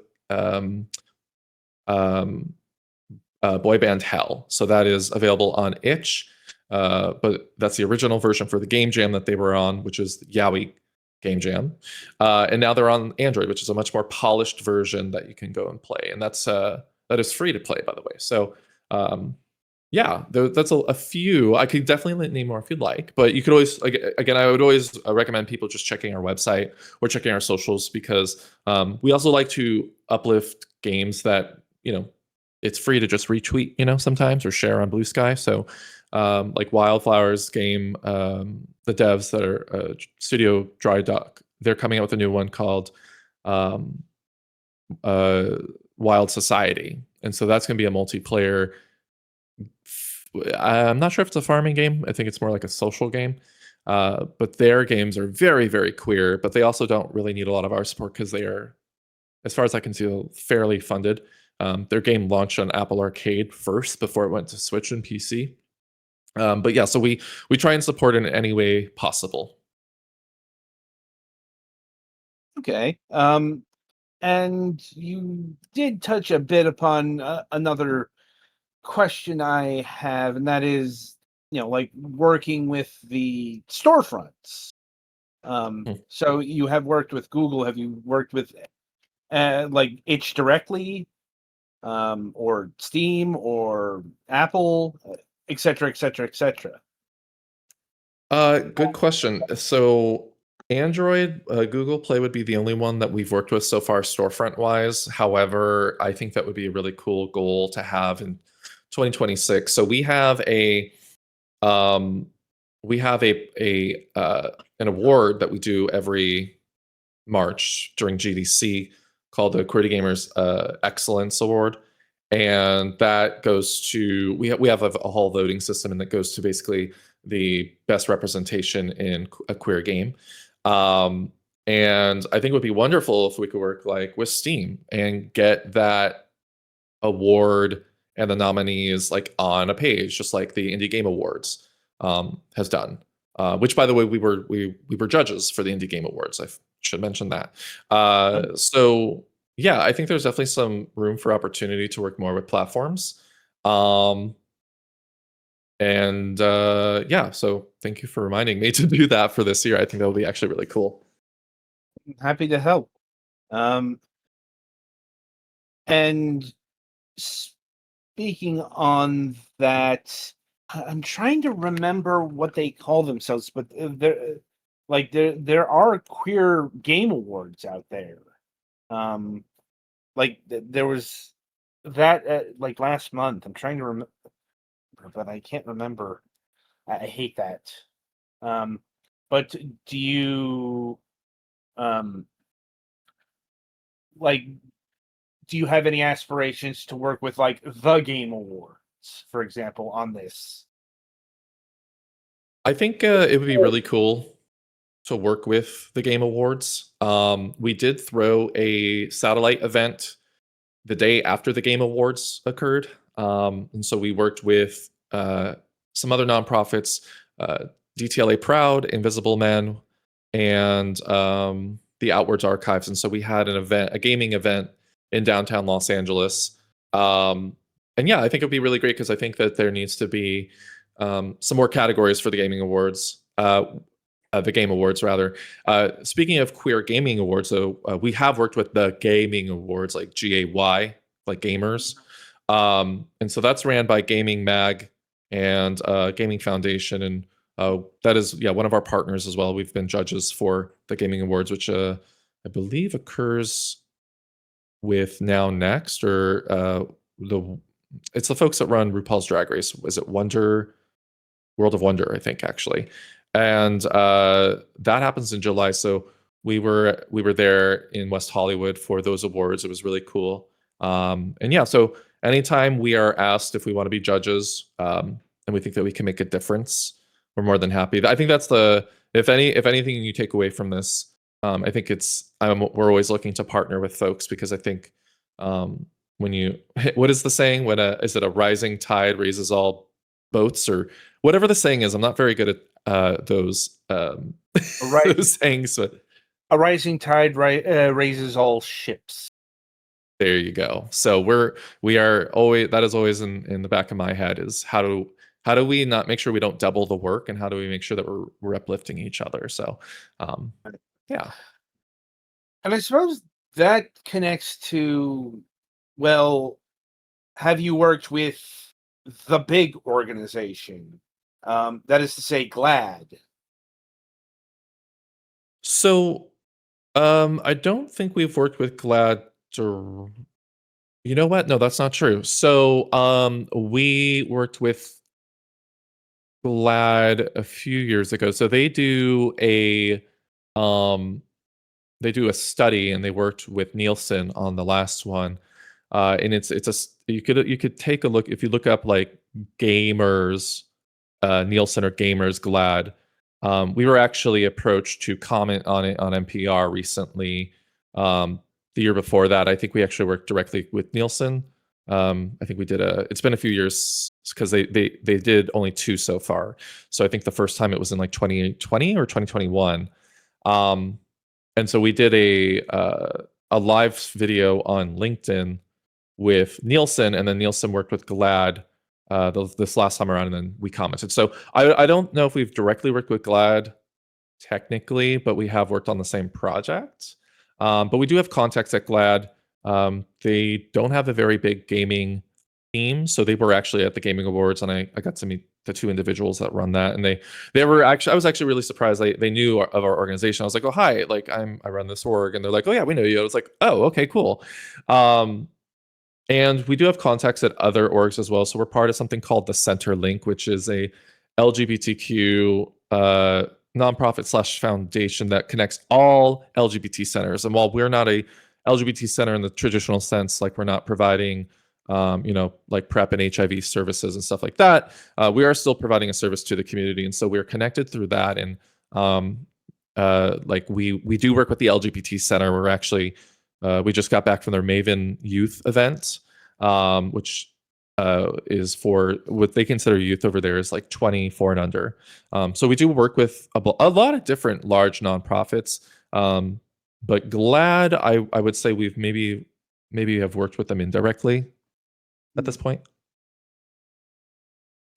boy band Hell. So that is available on itch, but that's the original version for the game jam that they were on, which is Yowie Game Jam. And now they're on Android, which is a much more polished version that you can go and play. And that is free to play, by the way. So yeah, that's a few. I could definitely name more if you'd like, but you could always, again, I would always recommend people just checking our website or checking our socials, because we also like to uplift games that, it's free to just retweet, sometimes, or share on Blue Sky. So like Wildflowers game, the devs that are Studio Dry Duck, they're coming out with a new one called Wild Society. And so that's going to be a multiplayer. I'm not sure if it's a farming game. I think it's more like a social game. But their games are very, very queer, but they also don't really need a lot of our support because they are, as far as I can see, fairly funded. Their game launched on Apple Arcade first before it went to Switch and PC. But yeah, so we try and support in any way possible. Okay. And you did touch a bit upon another question I have, and that is, like working with the storefronts. So you have worked with Google. Have you worked with like itch directly, or Steam, or Apple, et cetera, et cetera, et cetera? Good question. So Android, Google Play would be the only one that we've worked with so far storefront wise. However, I think that would be a really cool goal to have in 2026. So we have an award that we do every March during GDC called the Qweerty Gamers Excellence Award. And that goes to, we have a whole voting system, and that goes to basically the best representation in a queer game. And I think it would be wonderful if we could work like with Steam and get that award and the nominees like on a page, just like the Indie Game Awards has done. Which, by the way, we were judges for the Indie Game Awards. I should mention that. So yeah, I think there's definitely some room for opportunity to work more with platforms. And yeah, so thank you for reminding me to do that for this year. I think that will be actually really cool. Happy to help. And speaking on that, I'm trying to remember what they call themselves, but there are queer game awards out there. Like there was that like last month. I'm trying to remember, but I can't remember. I hate that. But do you like? Do you have any aspirations to work with like the Game Awards, for example, on this? I think it would be really cool to work with the Game Awards. We did throw a satellite event the day after the Game Awards occurred. And so we worked with some other nonprofits, DTLA Proud, Invisible Men, and the Outwards Archives. And so we had a gaming event in downtown Los Angeles. And yeah, I think it would be really great because I think that there needs to be some more categories for the gaming awards. The Game Awards, rather. Speaking of queer gaming awards, though, we have worked with the gaming awards, like GAY, like gamers. And so that's ran by Gaming Mag and Gaming Foundation. And that is, one of our partners as well. We've been judges for the gaming awards, which I believe occurs with Now Next, or it's the folks that run RuPaul's Drag Race. Is it World of Wonder, I think, actually. And that happens in July. So we were there in West Hollywood for those awards. It was really cool. And yeah, so anytime we are asked if we want to be judges, and we think that we can make a difference, we're more than happy. I think that's if anything you take away from this, I think we're always looking to partner with folks, because I think what is the saying? Is it a rising tide raises all boats, or whatever the saying is? I'm not very good at those those sayings, but a rising tide raises all ships. There you go. So we are always, that is always in the back of my head, is how do we not make sure we don't double the work, and how do we make sure that we're uplifting each other? So um yeah. And I suppose that connects to, well, have you worked with the big organization? That is to say, GLAD. So I don't think we've worked with Glad. You know what? No, that's not true. So we worked with Glad a few years ago. So um they do a study, and they worked with Nielsen on the last one. And you could take a look if you look up like gamers, Nielsen or gamers Glad. We were actually approached to comment on it on NPR recently. The year before that, I think we actually worked directly with Nielsen. I think we did it's been a few years because they did only 2 so far. So I think the first time it was in like 2020 or 2021. And so we did a live video on LinkedIn with Nielsen, and then Nielsen worked with Glad this last time around, and then we commented. So I don't know if we've directly worked with Glad technically, but we have worked on the same project. But we do have contacts at Glad. They don't have a very big gaming team, so they were actually at the Gaming Awards, and I got to meet the 2 individuals that run that, and they were actually, I was actually really surprised they knew of our organization. I was like, oh hi, like I run this org, and they're like, oh yeah, we know you. I was like, oh okay, cool. And we do have contacts at other orgs as well. So we're part of something called the Center Link, which is a LGBTQ nonprofit / foundation that connects all LGBT centers. And while we're not a LGBT center in the traditional sense, like we're not providing, like PrEP and HIV services and stuff like that, we are still providing a service to the community. And so we're connected through that. And like we do work with the LGBT center. We're actually we just got back from their Maven Youth event, which is for what they consider youth over there is like 24 and under. So we do work with a lot of different large nonprofits. But Glad, I would say we've maybe have worked with them indirectly at this point.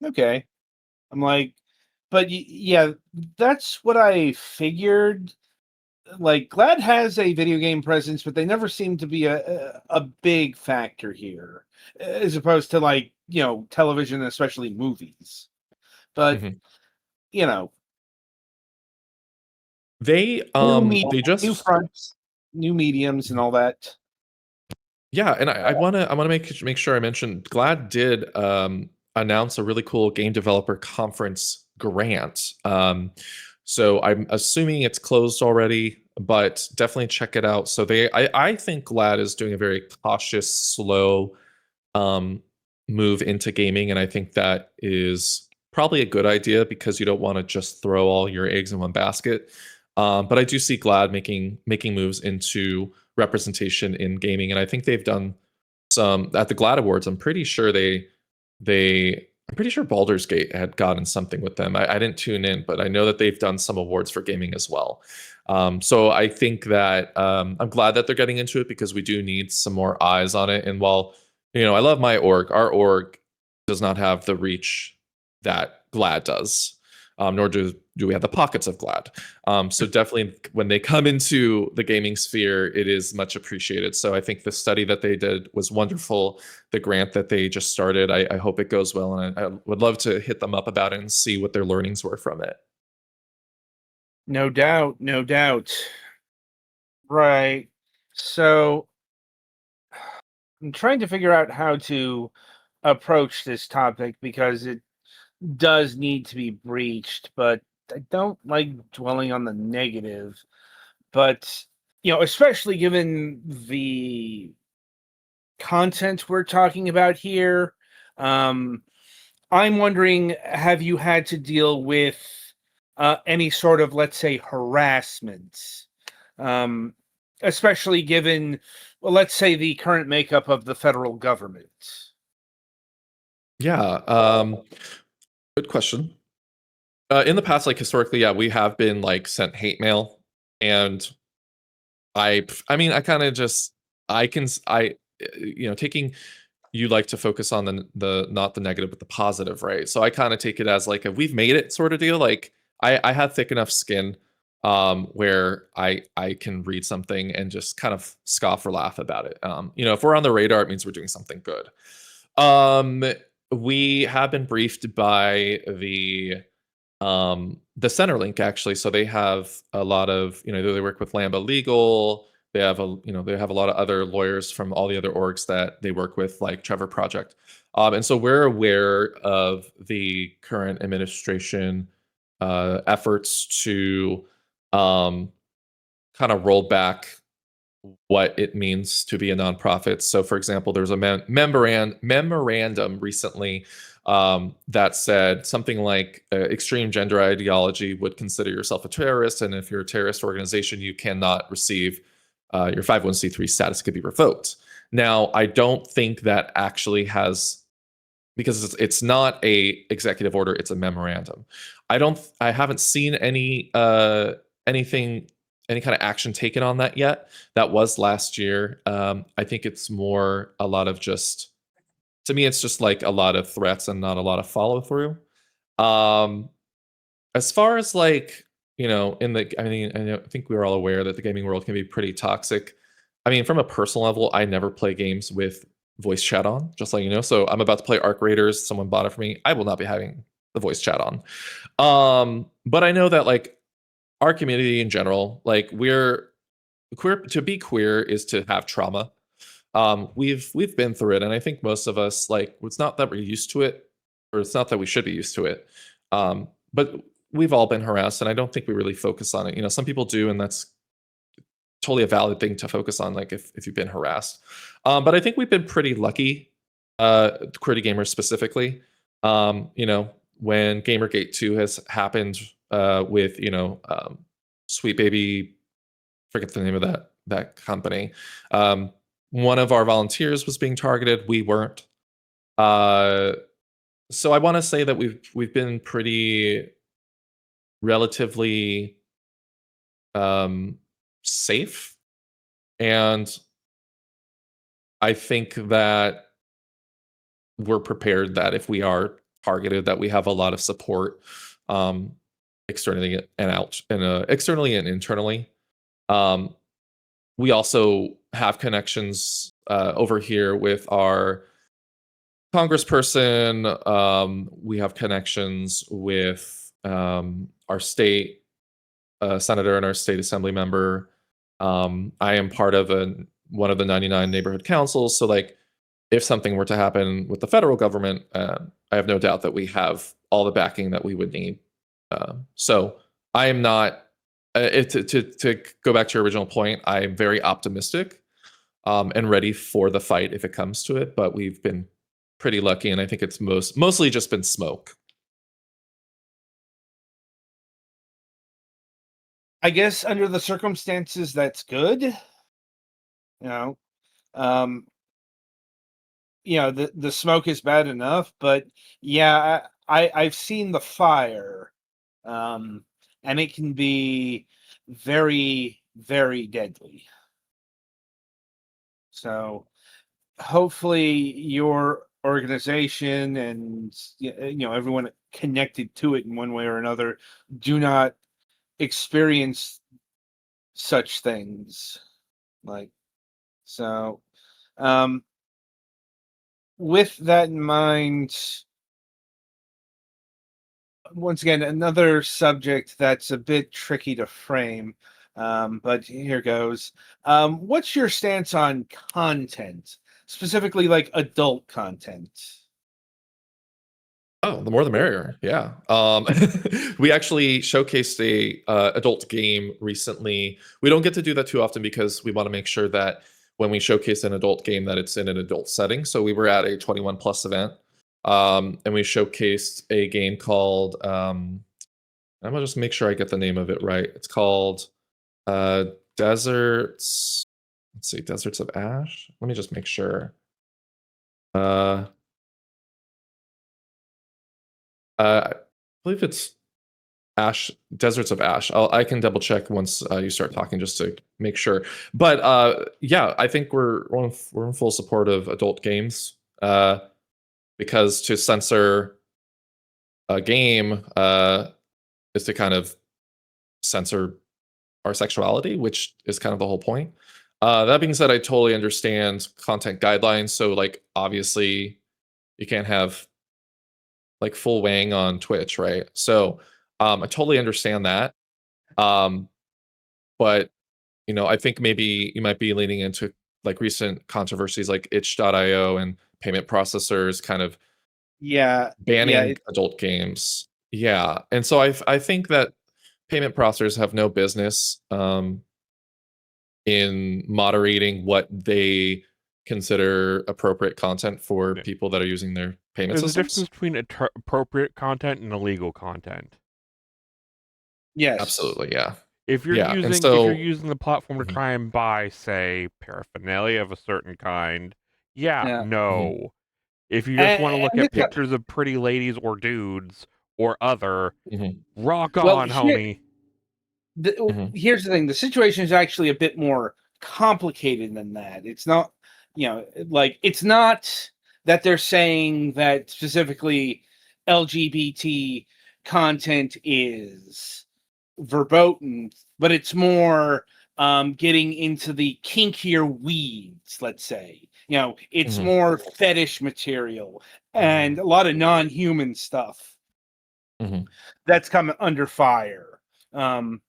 Okay. I'm like, but yeah, that's what I figured. Like, GLAD has a video game presence, but they never seem to be a big factor here, as opposed to like, television, especially movies. But Mhm. you know, They new just fronts, new mediums, and all that. Yeah, and I wanna make sure I mentioned Glad did announce a really cool game developer conference grant. So I'm assuming it's closed already, but definitely check it out. So I think Glad is doing a very cautious, slow um, move into gaming, and I think that is probably a good idea because you don't want to just throw all your eggs in one basket. But I do see Glad making moves into representation in gaming, and I think they've done some at the Glad Awards. I'm pretty sure I'm pretty sure Baldur's Gate had gotten something with them. I didn't tune in, but I know that they've done some awards for gaming as well. So I think that I'm glad that they're getting into it because we do need some more eyes on it. And while I love my org, our org does not have the reach that Glad does, nor do we have the pockets of Glad. So definitely when they come into the gaming sphere, it is much appreciated. So I think the study that they did was wonderful. The grant that they just started, I hope it goes well. And I would love to hit them up about it and see what their learnings were from it. No doubt, no doubt. Right. So I'm trying to figure out how to approach this topic because it does need to be breached, but I don't like dwelling on the negative. But, especially given the content we're talking about here, I'm wondering, have you had to deal with any sort of, let's say, harassment? Um, Especially given, well, let's say, the current makeup of the federal government. Yeah, good question. In the past, like historically, yeah, we have been like sent hate mail, and I mean, I kind of just I can I taking, you like to focus on the not the negative but the positive, right? So I kind of take it as like a we've made it sort of deal. Like I have thick enough skin where I can read something and just kind of scoff or laugh about it. If we're on the radar, it means we're doing something good. We have been briefed by the Centerlink, actually. So they have a lot of, they work with Lambda Legal. They have they have a lot of other lawyers from all the other orgs that they work with, like Trevor Project. And so we're aware of the current administration efforts to kind of roll back what it means to be a nonprofit. So, for example, there's a memorandum recently that said something like extreme gender ideology would consider yourself a terrorist, and if you're a terrorist organization, you cannot receive your 501c3 status could be revoked. Now, I don't think that actually has, because it's not a executive order, it's a memorandum. I haven't seen anything, any kind of action taken on that yet. That was last year. I think it's more a lot of just, to me, it's just like a lot of threats and not a lot of follow through. As far as like, I think we're all aware that the gaming world can be pretty toxic. I mean, from a personal level, I never play games with voice chat on, just letting you know. So I'm about to play Arc Raiders. Someone bought it for me. I will not be having the voice chat on. But I know that like our community in general, like we're queer. To be queer is to have trauma. We've been through it, and I think most of us, like, it's not that we're used to it, or it's not that we should be used to it. But we've all been harassed, and I don't think we really focus on it. Some people do, and that's totally a valid thing to focus on, like if you've been harassed. But I think we've been pretty lucky, Qweerty gamers specifically. When Gamergate 2 has happened with, Sweet Baby, forget the name of that company. One of our volunteers was being targeted. We weren't. So I want to say that we've been pretty relatively safe, and I think that we're prepared that if we are targeted, that we have a lot of support externally externally and internally. We also have connections over here with our congressperson. We have connections with our state senator and our state assembly member. I am part of one of the 99 neighborhood councils. So like, if something were to happen with the federal government, I have no doubt that we have all the backing that we would need. So I am not, to go back to your original point, I'm very optimistic and ready for the fight if it comes to it, but we've been pretty lucky, and I think it's mostly just been smoke. I guess under the circumstances, that's good. The smoke is bad enough, but yeah, I've seen the fire, and it can be very, very deadly. So hopefully your organization and everyone connected to it in one way or another do not experience such things. With that in mind, once again, another subject that's a bit tricky to frame, but here goes. What's your stance on content, specifically like adult content? Oh, the more the merrier. Yeah. We actually showcased a adult game recently. We don't get to do that too often because we want to make sure that when we showcase an adult game that it's in an adult setting. So we were at a 21 plus event, and we showcased a game called I'm gonna just make sure I get the name of it right. It's called Deserts. Let's see, Deserts of Ash. Let me just make sure. I believe it's Ash, Deserts of Ash. I can double check once you start talking just to make sure. But yeah, I think we're in full support of adult games because to censor a game is to kind of censor our sexuality, which is kind of the whole point. That being said, I totally understand content guidelines. So, like, obviously, you can't have like full wang on Twitch, right? So, I totally understand that. But I think maybe you might be leaning into like recent controversies like itch.io and payment processors kind of Yeah, banning adult games. Yeah. And so I think that payment processors have no business in moderating what they consider appropriate content for Yeah. people that are using their payment There's a systems. difference between appropriate content and illegal content. yes, Absolutely, yeah. If you're Yeah, and using so the platform to Mhm. try and buy, say, paraphernalia of a certain kind, yeah, Yeah. no. If you just And, want to look and at this, pictures of pretty ladies or dudes or other, Mhm. rock well, on, homie. Mhm. here's the thing: the situation is actually a bit more complicated than that. It's not, like it's not that they're saying that specifically LGBT content is verboten, but it's more getting into the kinkier weeds, let's say. It's Mhm. more fetish material and a lot of non-human stuff Mhm. that's coming under fire. Um,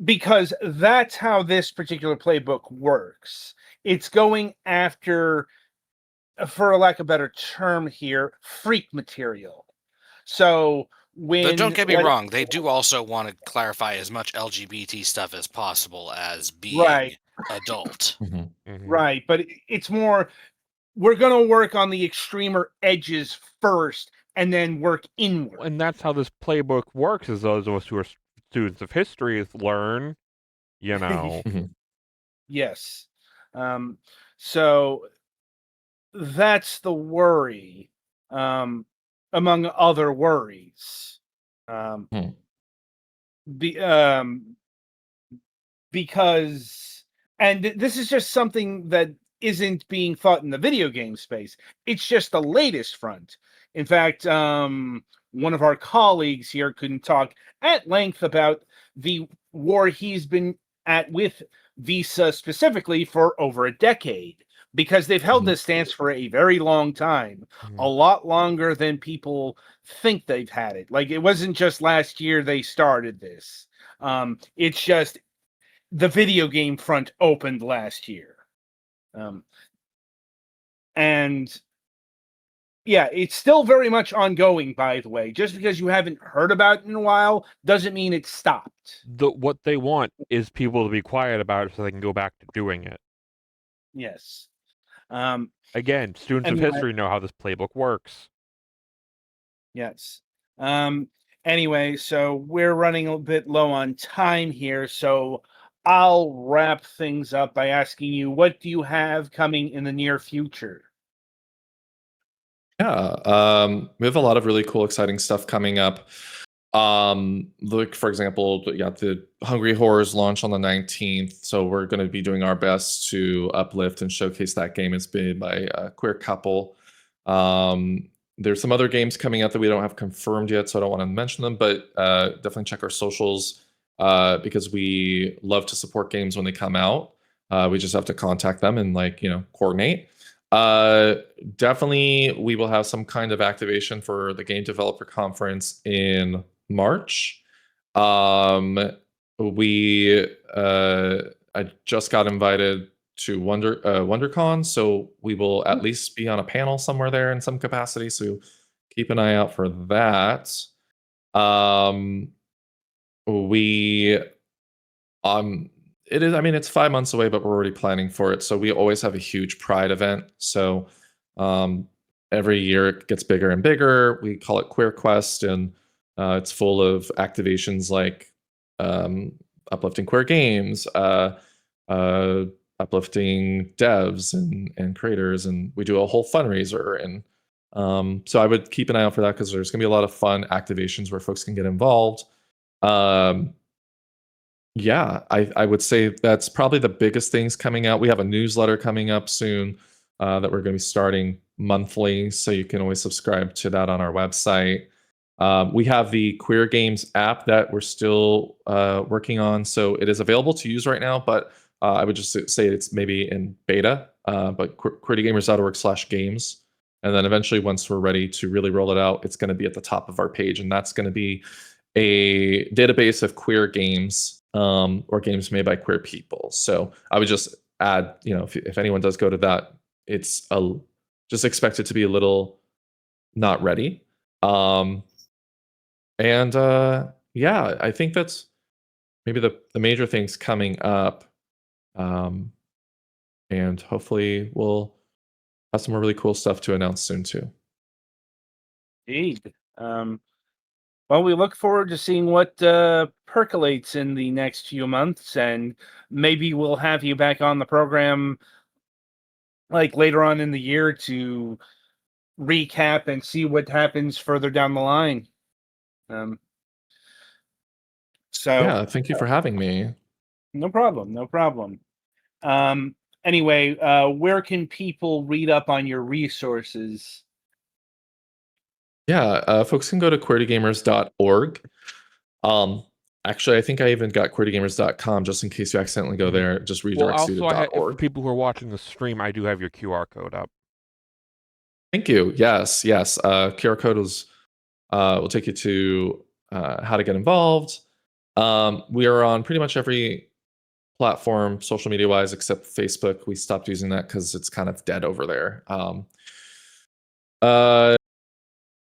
because that's how this particular playbook works. It's going after, for a lack of a better term here, freak material. So Though don't when get me wrong, they do also want to clarify as much LGBT stuff as possible as being right, adult. Mhm. right, but it's more we're going to work on the extremer edges first and then work inward. And that's how this playbook works, as those of us who are students of history learn, Mhm. Yes. So that's the worry, among other worries. Um, Mhm. be, because, and this is just something that isn't being thought in the video game space. It's just the latest front. In fact, one of our colleagues here couldn't talk at length about the war he's been at with Visa specifically for over a decade, because they've held Mhm. this stance for a very long time, a lot longer than people think they've had it. Like, it wasn't just last year they started this. It's just the video game front opened last year. And yeah, it's still very much ongoing, by the way. Just because you haven't heard about it in a while doesn't mean it's stopped. What they want is people to be quiet about it so they can go back to doing it. Yes. Um, Again, students of anyway, history know how this playbook works. yes. Anyway, so we're running a bit low on time here, so I'll wrap things up by asking you, what do you have coming in the near future? Yeah, we have a lot of really cool, exciting stuff coming up. Look, for example, the Hungry Horrors launch on the 19th, so we're going to be doing our best to uplift and showcase that game. It's made by a queer couple. There's some other games coming out that we don't have confirmed yet, so I don't want to mention them, but definitely check our socials because we love to support games when they come out. We just have to contact them and coordinate. Uh, Definitely, we will have some kind of activation for the Game Developer Conference in March. Um, we I just got invited to WonderCon, so we will at least be on a panel somewhere there in some capacity. So keep an eye out for that. Um, we it is, I mean, it's 5 months away, but we're already planning for it. So we always have a huge Pride event. So um, every year it gets bigger and bigger. We call it Queer Quest, and it's full of activations like um, uplifting queer games, uh, uplifting devs and creators, and we do a whole fundraiser and So I would keep an eye out for that because there's going to be a lot of fun activations where folks can get involved. Yeah, I would say that's probably the biggest things coming out. We have a newsletter coming up soon that we're going to be starting monthly, so you can always subscribe to that on our website. We have the Queer Games app that we're still working on, so it is available to use right now, but I would just say it's maybe in beta, but qwertygamers.org/games. And then eventually, once we're ready to really roll it out, it's going to be at the top of our page, and that's going to be a database of queer games or games made by queer people. So I would just add, if anyone does go to that, it's just expect it to be a little not ready. And yeah, I think that's maybe the major things coming up. And hopefully we'll have some more really cool stuff to announce soon too. Indeed. Well, we look forward to seeing what percolates in the next few months, and maybe we'll have you back on the program like later on in the year to recap and see what happens further down the line. So Yeah, thank you for having me. no problem. Anyway, where can people read up on your resources? Yeah, folks can go to qwertygamers.org. Actually, I think I even got qwertygamers.com just in case you accidentally go there. Just Well, redirects you also, to for .org. people who are watching the stream, I do have your QR code up. Thank you. Yes. QR code will take you to how to get involved. We are on pretty much every platform, social media wise, except Facebook. We stopped using that because it's kind of dead over there.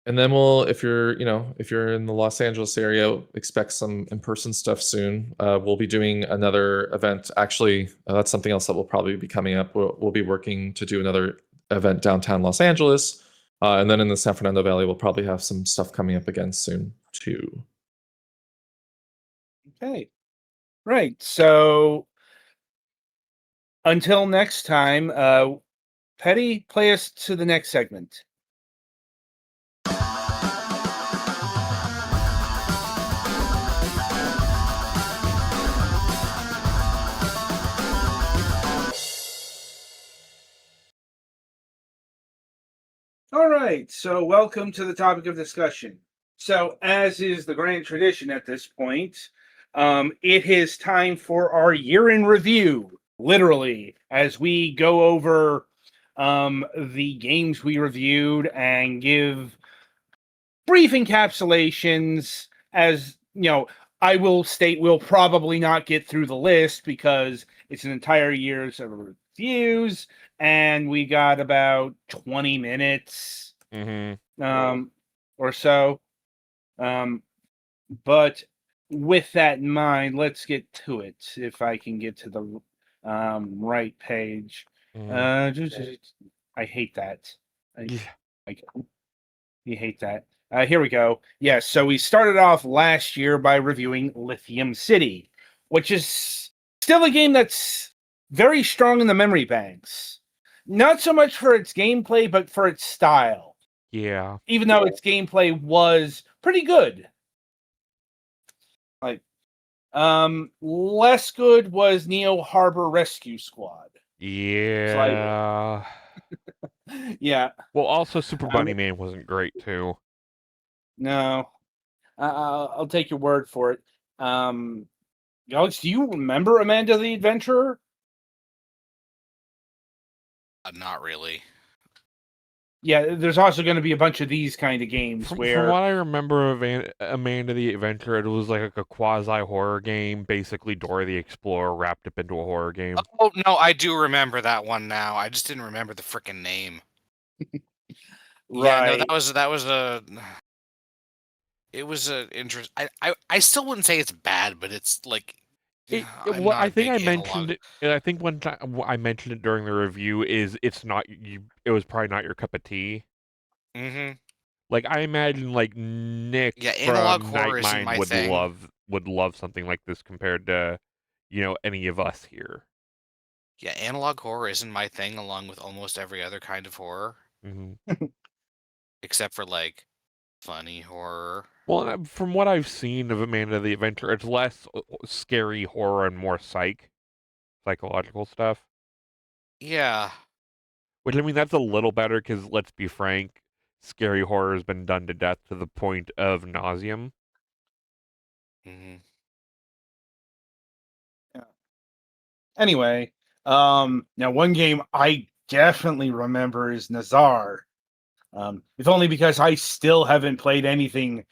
And then if you're in the Los Angeles area, expect some in-person stuff soon. We'll be doing another event. Actually, that's something else that will probably be coming up. We'll be working to do another event downtown Los Angeles. And then in the San Fernando Valley, we'll probably have some stuff coming up again soon too. Okay. Right. So until next time, Petty, play us to the next segment. All right, so welcome to the topic of discussion. So, as is the grand tradition at this point, it is time for our year in review, literally, as we go over the games we reviewed and give brief encapsulations. As I will state we'll probably not get through the list because it's an entire year's of reviews, and we got about 20 minutes or so. But with that in mind, let's get to it. If I can get to the right page. I hate that. You hate that. Here we go. Yes, so we started off last year by reviewing Lithium City, which is still a game that's very strong in the memory banks. Not so much for its gameplay, but for its style. Yeah. Even though its gameplay was pretty good. Less good was Neo Harbor Rescue Squad. Yeah. Yeah. Well, also Super Bunny Man wasn't great too. No. I'll take your word for it. Alex, do you remember Amanda the Adventurer? Not really. Yeah, there's also going to be a bunch of these kind of games From where... what I remember of Amanda the Adventurer, it was like a quasi-horror game, basically Dora the Explorer wrapped up into a horror game. Oh, no, I do remember that one now. I just didn't remember the freaking name. Yeah, no, that was a... It was a interest. I still wouldn't say it's bad, but it's like... I think I mentioned it. I think one time I mentioned it during the review. It's not you? It was probably not your cup of tea. Mm-hmm. Like I imagine, like Nick analog from horror isn't Nightmind my thing. would love something like this compared to, any of us here. Yeah, analog horror isn't my thing, along with almost every other kind of horror. Mm-hmm. except for like funny horror. Well, from what I've seen of Amanda the Adventure, it's less scary horror and more psychological stuff. Yeah. Which, I mean, that's a little better because, let's be frank, scary horror has been done to death to the point of nauseum. Hmm. Anyway, now one game I definitely remember is Nazar. If only because I still haven't played anything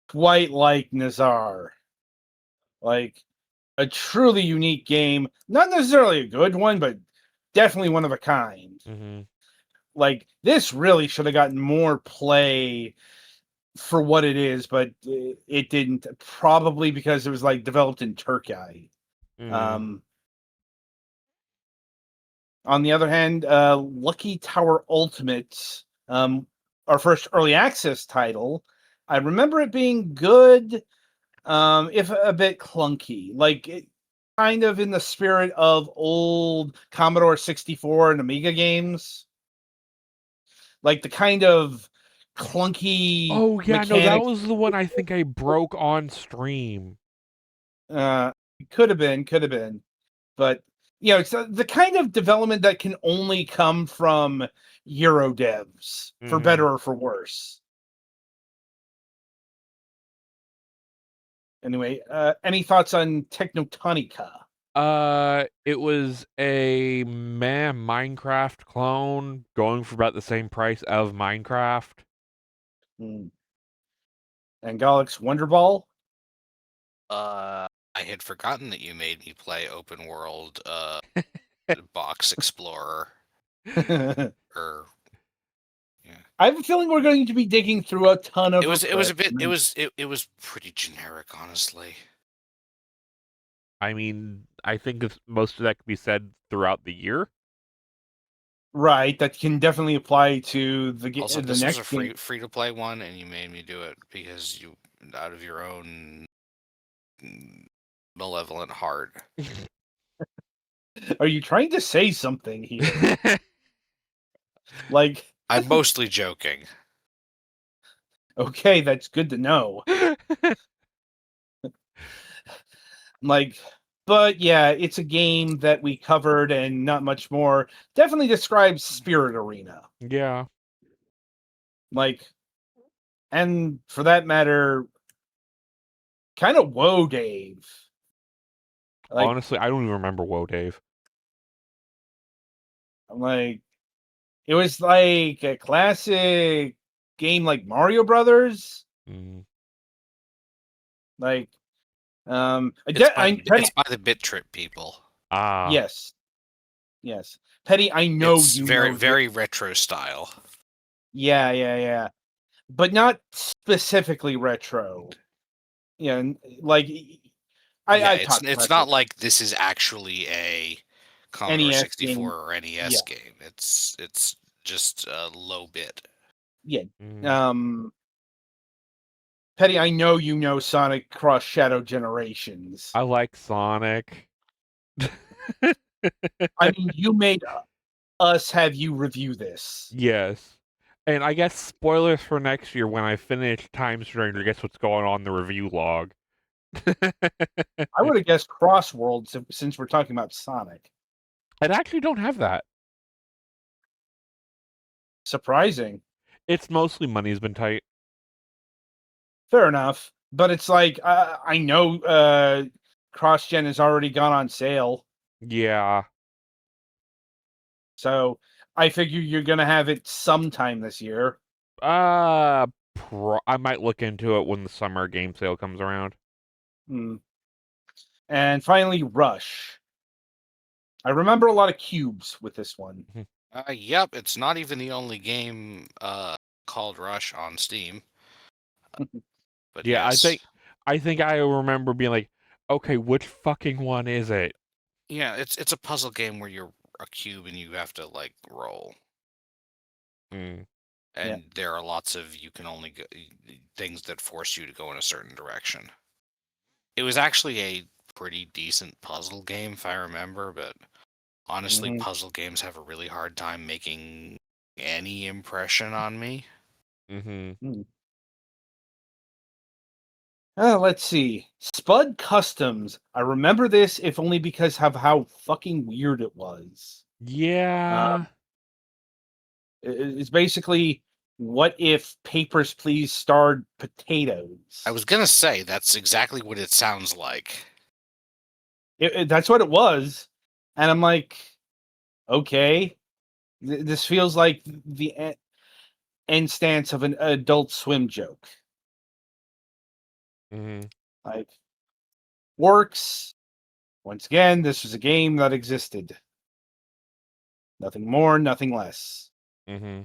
quite like Nazar. Like a truly unique game, not necessarily a good one, but definitely one of a kind. Mm-hmm. Like this really should have gotten more play for what it is, but it didn't. Probably because it was like developed in Turkey. Mm-hmm. On the other hand, Lucky Tower Ultimate, our first early access title, I remember it being good, if a bit clunky. Like, kind of in the spirit of old Commodore 64 and Amiga games. Like, the kind of clunky Oh, yeah, no, that mechanics. was the one I think I broke on stream. Could have been. But it's the kind of development that can only come from Euro devs, for Mhm. better or for worse. Anyway, any thoughts on Technotonica? It was a Minecraft clone going for about the same price of Minecraft. Hmm. And Galax Wonderball? I had forgotten that you made me play open world box explorer. I Or yeah. have a feeling we're going to be digging through a ton of It was a bit requests. it was pretty generic, honestly. I mean, I think most of that could be said throughout the year. Right, that can definitely apply to Also, the this was a next game. free to play one, and you made me do it because you, out of your own malevolent heart. Are you trying to say something here? Like, I'm mostly joking. okay, that's good to know. Like, but yeah, it's a game that we covered and not much more. Definitely describes Spirit Arena. Yeah. Like, and for that matter, kind of Whoa Dave. Like, Honestly, I don't even remember Woe Dave. like it was like a classic game like Mario Brothers. Mm. Like, It's by Petty, it's by the Bit Trip people. Ah. yes, Petty. I know It's you very know this. very retro style. Yeah, but not specifically retro. Yeah, like Yeah, I've talked it's about not this. like this is actually a Commodore NES 64 game. or Yeah, NES game. It's just a low bit. yeah. Mm. Petty, I know you know Sonic Cross Shadow Generations. I like Sonic. I mean, you made us have you review this. Yes. And I guess spoilers for next year when I finish Time Stranger, guess what's going on in the review log. I would have guessed Crossworlds since we're talking about Sonic. I actually don't have that. Surprising. It's mostly money's been tight. Fair enough. But it's like, I know Cross Gen has already gone on sale. Yeah. So I figure you're going to have it sometime this year. I might look into it when the summer game sale comes around. Hmm. And finally, Rush. I remember a lot of cubes with this one. Yep, it's not even the only game called Rush on Steam. But Yeah, yes. I think I remember being like, okay, which fucking one is it? Yeah, it's a puzzle game where you're a cube and you have to like roll. Mm. And there are lots of you can only go, things that force you to go in a certain direction. It was actually a pretty decent puzzle game if I remember, but honestly, Mhm. puzzle games have a really hard time making any impression on me. Mm-hmm. Let's see. Spud Customs. I remember this, if only because of how fucking weird it was. Yeah. It's basically, what if Papers, Please starred potatoes? I was gonna say that's exactly what it sounds like. That's what it was. And I'm like, okay. This feels like the end stance of an Adult Swim joke. Mm-hmm. Like, works. Once again, this was a game that existed. Nothing more, nothing less. Mm-hmm.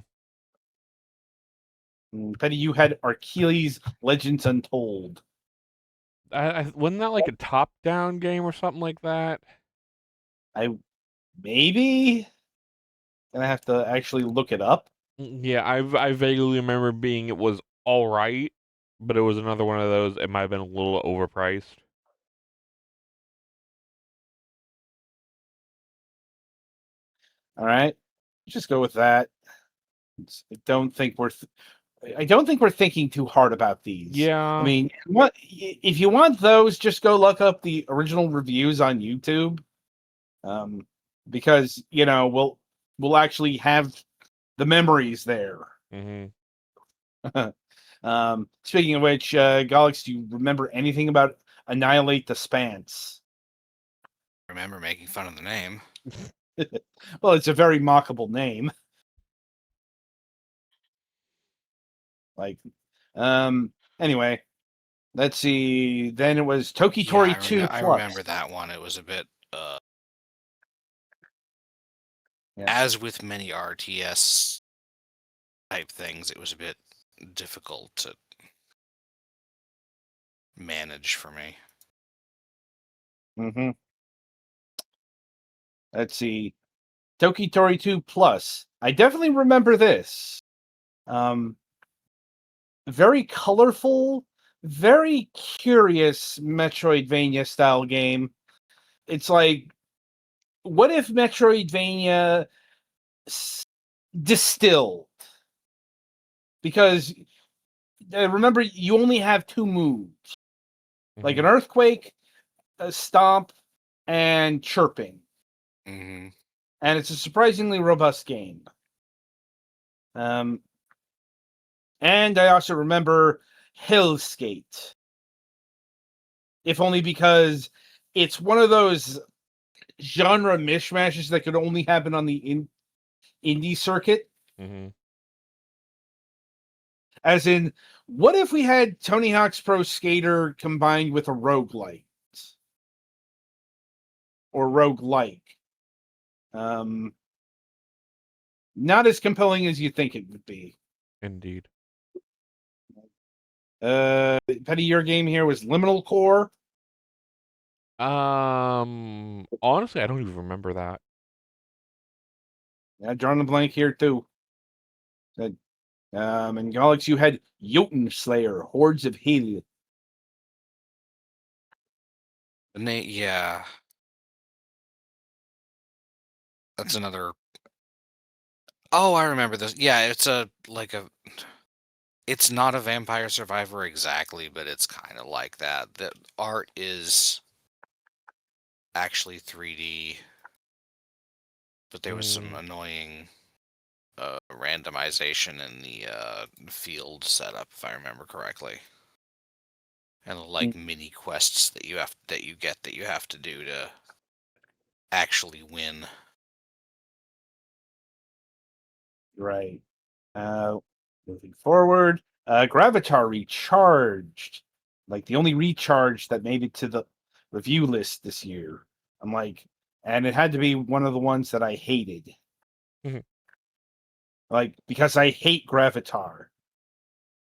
Petty, you had Achilles Legends Untold. Wasn't that like a top-down game or something like that? Maybe? Gonna have to actually look it up. Yeah, I vaguely remember being it was all right, but it was another one of those. It might have been a little overpriced. All right, just go with that. I don't think we're thinking too hard about these. Yeah. I mean, if you want those, just go look up the original reviews on YouTube. Because we'll actually have the memories there. Mm-hmm. Speaking of which, Galax, do you remember anything about Annihilate the Spans? Remember making fun of the name. Well, it's a very mockable name. Like, anyway, let's see. Then it was Tokitori 2 I Plus. remember that one. It was a bit, Yeah. as with many RTS type things, it was a bit difficult to manage for me. Mm-hmm. Let's see. Tokitori 2 Plus. I definitely remember this. Very colorful, very curious Metroidvania style game. It's like, what if Metroidvania distilled? Because remember, you only have 2 moves, like an earthquake, a stomp, and chirping. Mm-hmm. And it's a surprisingly robust game. And I also remember Hellskate. If only because it's one of those genre mishmashes that could only happen on the indie circuit. Mm-hmm. As in, what if we had Tony Hawk's Pro Skater combined with a roguelite? Or roguelike? Not as compelling as you think it would be. Indeed. Petty, your game here was Liminal Core. Honestly, I don't even remember that. Yeah, drawing a blank here too. And Galax, you had Jotun Slayer, Hordes of Hell. Yeah. That's another. Oh, I remember this. Yeah, it's not a Vampire Survivor exactly, but it's kind of like that. The art is actually 3D, but there was some annoying randomization in the field setup, if I remember correctly, and like mini quests that you have to do to actually win. Right. Moving forward, Gravatar Recharged. Like the only recharge that made it to the review list this year. I'm like, and it had to be one of the ones that I hated. Mhm. Like, because I hate Gravatar.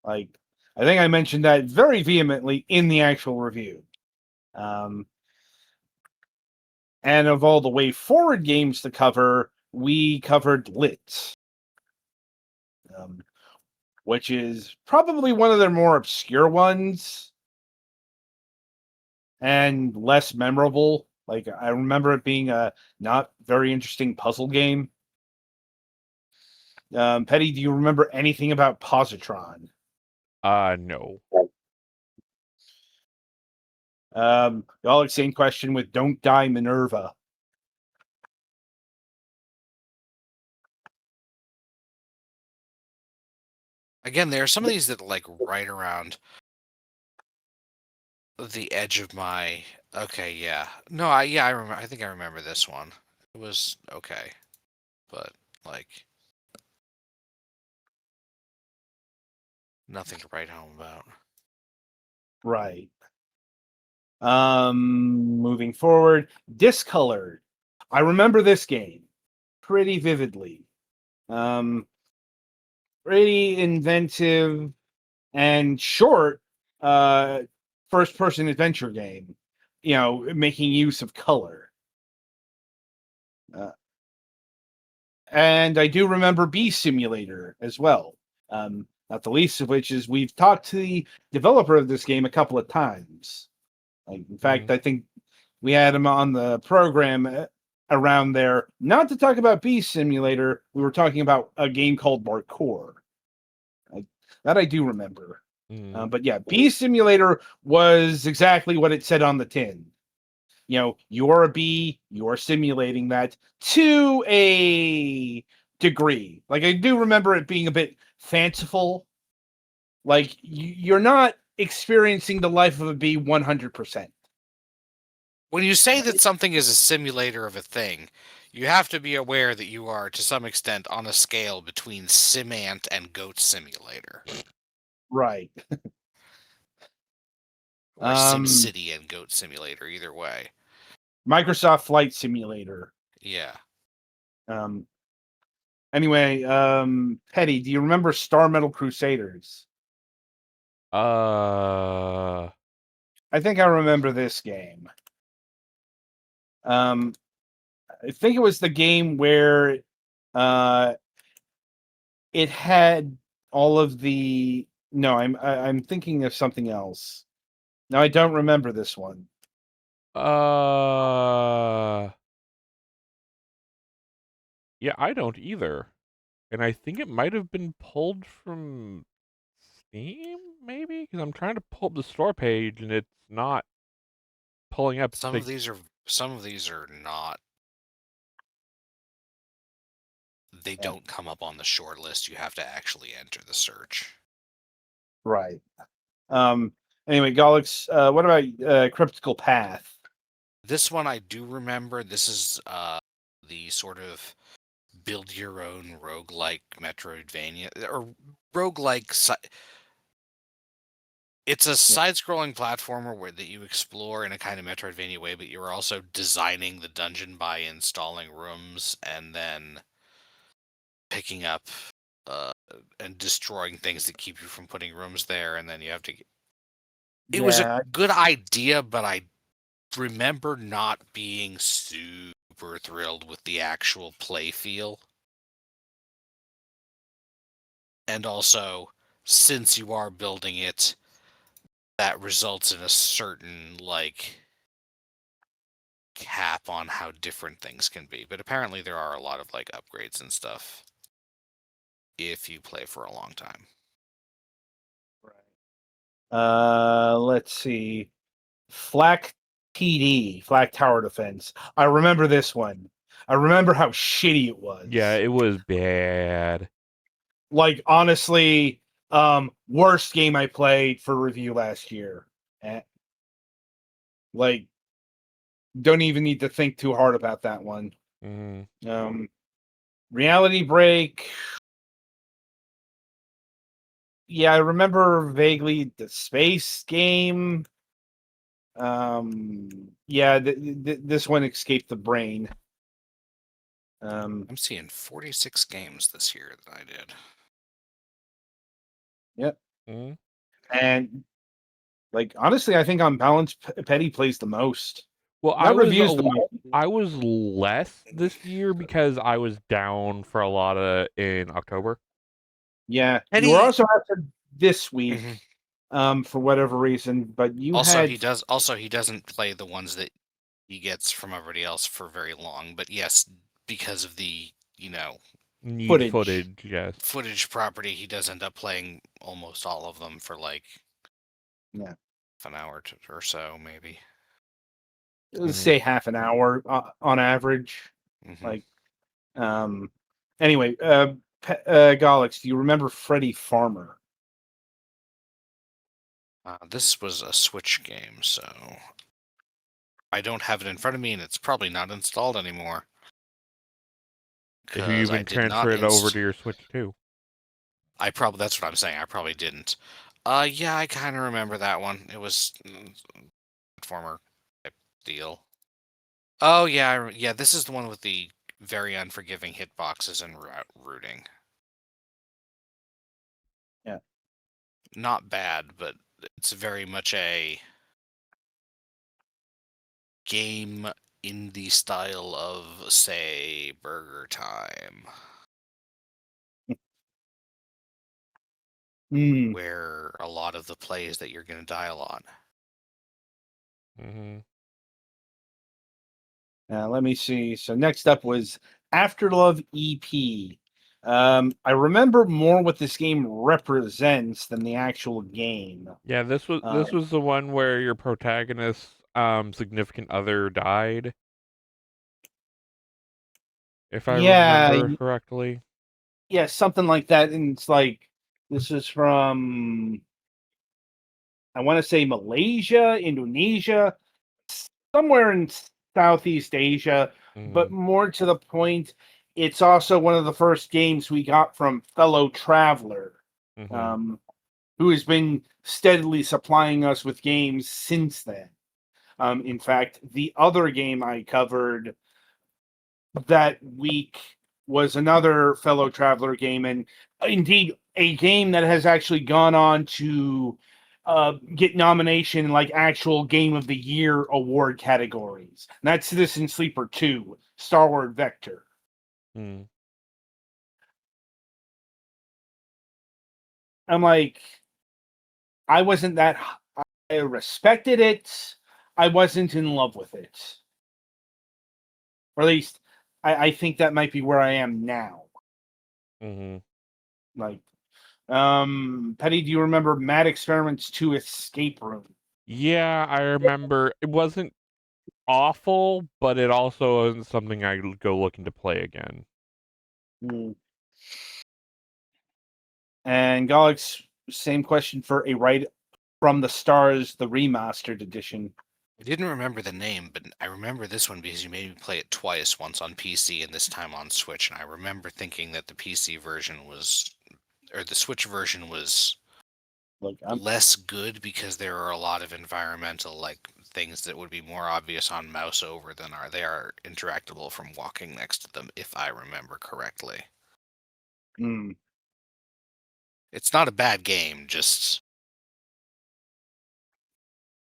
Like, I think I mentioned that very vehemently in the actual review. And of all the way forward games to cover, we covered Lit. Which is probably one of their more obscure ones and less memorable. Like, I remember it being a not very interesting puzzle game. Petty, do you remember anything about positron? No. Y'all, same question with Don't Die Minerva. Again, there are some of these that like right around the edge of my. Okay, yeah. No, I remember. I think I remember this one. It was okay, but like nothing to write home about. Right. Moving forward, Discolored. I remember this game pretty vividly. Pretty inventive and short first-person adventure game. You know, making use of color. And I do remember Bee Simulator as well. Not the least of which is we've talked to the developer of this game a couple of times. Like, in fact, I think we had him on the program around there, not to talk about Bee Simulator. We were talking about a game called Parkour. That I do remember. But yeah, Bee Simulator was exactly what it said on the tin. You know, you're a bee, you're simulating that to a degree. Like, I do remember it being a bit fanciful. Like, you're not experiencing the life of a bee 100%. When you say that something is a simulator of a thing, you have to be aware that you are, to some extent, on a scale between SimAnt and Goat Simulator. Right. Or SimCity and Goat Simulator, either way. Microsoft Flight Simulator. Yeah. Anyway, Petty, do you remember Star Metal Crusaders? Uh, I think I remember this game. I think it was the game where it had all of the. No, I'm thinking of something else. No, I don't remember this one. yeah, I don't either. And I think it might have been pulled from Steam, maybe? Because I'm trying to pull up the store page and it's not pulling up. Some of these are not. They don't come up on the short list. You have to actually enter the search. Right. Anyway, Gollix, what about Cryptical Path? This one I do remember. This is the sort of build your own roguelike Metroidvania or roguelike. It's a side-scrolling platformer that you explore in a kind of Metroidvania way, but you're also designing the dungeon by installing rooms and then picking up and destroying things that keep you from putting rooms there, and then you have to. It was a good idea, but I remember not being super thrilled with the actual play feel. And also, since you are building it, that results in a certain, like, cap on how different things can be. But apparently there are a lot of, like, upgrades and stuff if you play for a long time. Let's see. Flak TD, Flak Tower Defense. I remember this one. I remember how shitty it was. Yeah, it was bad. Like, honestly, worst game I played for review last year. Like, don't even need to think too hard about that one. Reality Break. Yeah, I remember vaguely the space game. Yeah, this one escaped the brain. I'm seeing 46 games this year that I did. Yep. And, like, honestly, I think on balance, Petty plays the most. Well, I was less this year because I was down for a lot in October. Yeah, you were also after this week, for whatever reason, but you also had... he doesn't play the ones that he gets from everybody else for very long, but yes, because of the, Need Footage. footage, yes. footage property, he does end up playing almost all of them for like Yeah. an hour or so, maybe. Let's say half an hour on average. Mhm. Like, anyway, Galax, do you remember Freddy Farmer? This was a Switch game, so I don't have it in front of me, and it's probably not installed anymore. If you Because I even did not transfer it over to your Switch too. that's what I'm saying. I probably didn't. Yeah, I kind of remember that one. It was platformer type deal. Oh yeah, yeah. This is the one with the very unforgiving hitboxes and routing. Yeah. Not bad, but it's very much a game in the style of, say, Burger Time, Hmm. where a lot of the plays that you're going to die a lot. Mm-hmm. Let me see. So next up was Afterlove EP. I remember more what this game represents than the actual game. Yeah, this was the one where your protagonist's significant other died, if I Yeah, remember correctly. yeah, something like that. And it's like this is from, I want to say, Malaysia, Indonesia, somewhere in Southeast Asia, but Mm-hmm. more to the point, it's also one of the first games we got from Fellow Traveler, Mm-hmm. who has been steadily supplying us with games since then. In fact, the other game I covered that week was another Fellow Traveler game, and indeed a game that has actually gone on to get nomination in like actual Game of the Year award categories. And that's Citizen Sleeper 2, Starward Vector. Mm. I'm like, I wasn't that. I respected it. I wasn't in love with it. Or at least I think that might be where I am now. Mm-hmm. Like, Petty, do you remember Mad Experiments 2 Escape Room? Yeah, I remember. It wasn't awful, but it also isn't something I'd go looking to play again. Hmm. And Galax, same question for A Right from the Stars, the remastered edition. I didn't remember the name, but I remember this one because you made me play it twice, once on PC and this time on Switch. And I remember thinking that the PC version was, or the Switch version was Look, less good because there are a lot of environmental like things that would be more obvious on mouse over than they are interactable from walking next to them, if I remember correctly. hmm, It's not a bad game, just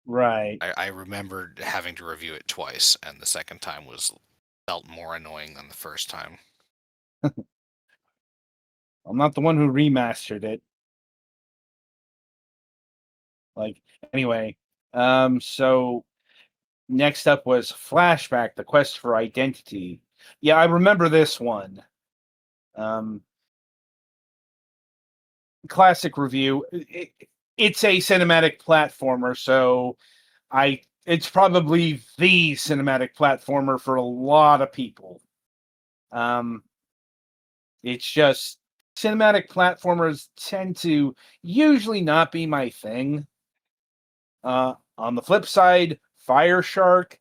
right. I remember having to review it twice, and the second time felt more annoying than the first time. I'm not the one who remastered it. Like, anyway, so next up was Flashback, The Quest for Identity. Yeah, I remember this one. Um, classic review. It's a cinematic platformer, so it's probably the cinematic platformer for a lot of people. It's just cinematic platformers tend to usually not be my thing. On the flip side, Fire Shark,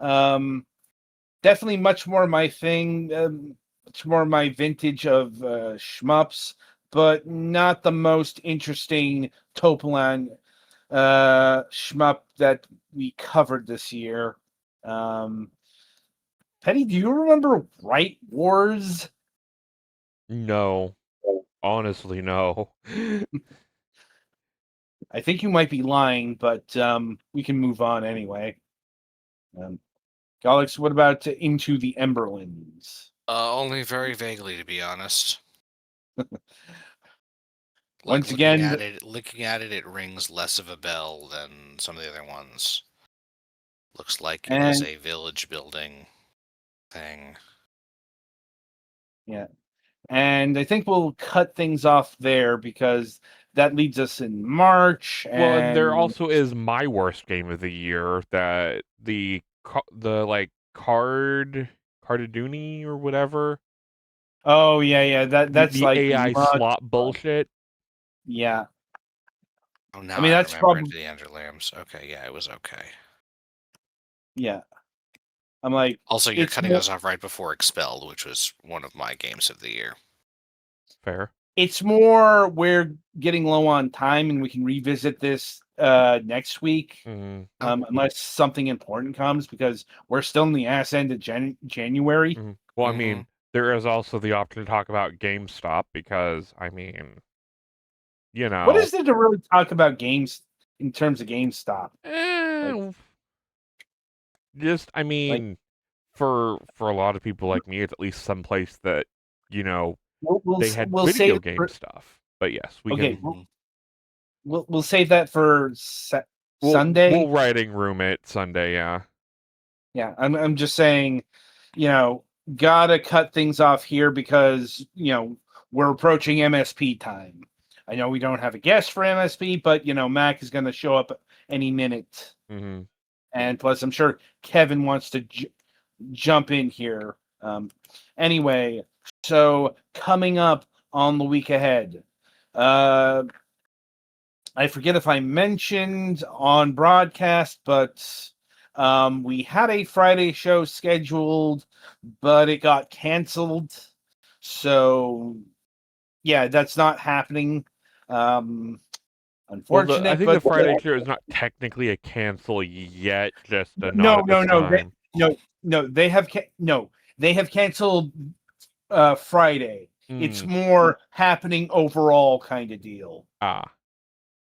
definitely much more my thing, much more my vintage of shmups, but not the most interesting Topolan shmup that we covered this year. Um, Petty, do you remember Right Wars? No, honestly, no. I think you might be lying, but we can move on anyway. Alex, what about Into the Emberlands? Only very vaguely, to be honest. Like Once again, looking at it, it rings less of a bell than some of the other ones. Looks like it is and a village building thing. yeah, And I think we'll cut things off there because that leads us in March. Well, and there And also is my worst game of the year, that the Cardaduni or whatever. oh yeah, that's The like AI much slot fun. bullshit. Yeah, Oh, now I mean that's remember probably Into the Underlambs. Okay, yeah, it was okay. yeah. I'm like, Also, you're it's cutting more, us off right before Expelled, which was one of my games of the year. Fair. it's more we're getting low on time and we can revisit this next week. Mhm. Unless something important comes, because we're still in the ass end of January. Mhm. Well, I mean, there is also the option to talk about GameStop because, I mean, you What know, is there to really talk about games in terms of GameStop? just, I Like, mean, for a lot of people like me, it's at least some place that, you know, they had we'll save video it game for, stuff. But yes, we okay. can. We'll save that for We'll Sunday. writing room it Sunday. Yeah. Yeah, I'm just saying, gotta cut things off here because we're approaching MSP time. I know we don't have a guest for MSP, but Mac is going to show up any minute, Mm-hmm. and plus I'm sure Kevin wants to jump in here. Anyway, so coming up on the week ahead, I forget if I mentioned on broadcast, but we had a Friday show scheduled, but it got canceled. So, yeah, that's not happening. Well, I Unfortunate, think the but Friday show is not technically a cancel yet, just a not no, at this time. they have canceled Friday. It's Mm. more happening overall kind of deal. Ah.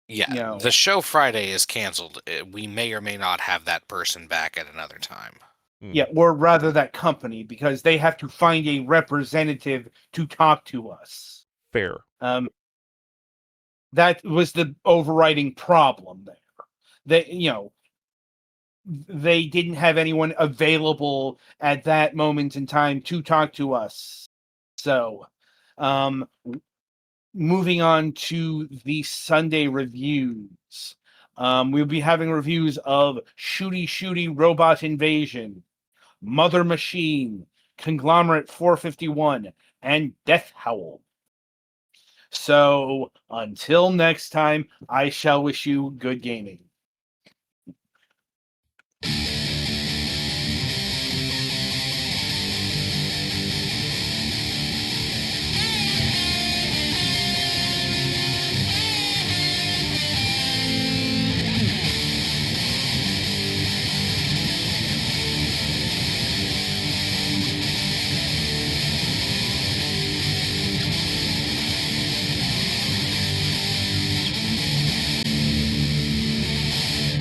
Yeah, the show Friday is canceled. We may or may not have that person back at another time. Yeah, or rather that company, because they have to find a representative to talk to us. Fair. That was the overriding problem there. They didn't have anyone available at that moment in time to talk to us. So, moving on to the Sunday reviews. We'll be having reviews of Shooty Robot Invasion, Mother Machine, Conglomerate 451, and Death Howl. So, until next time, I shall wish you good gaming.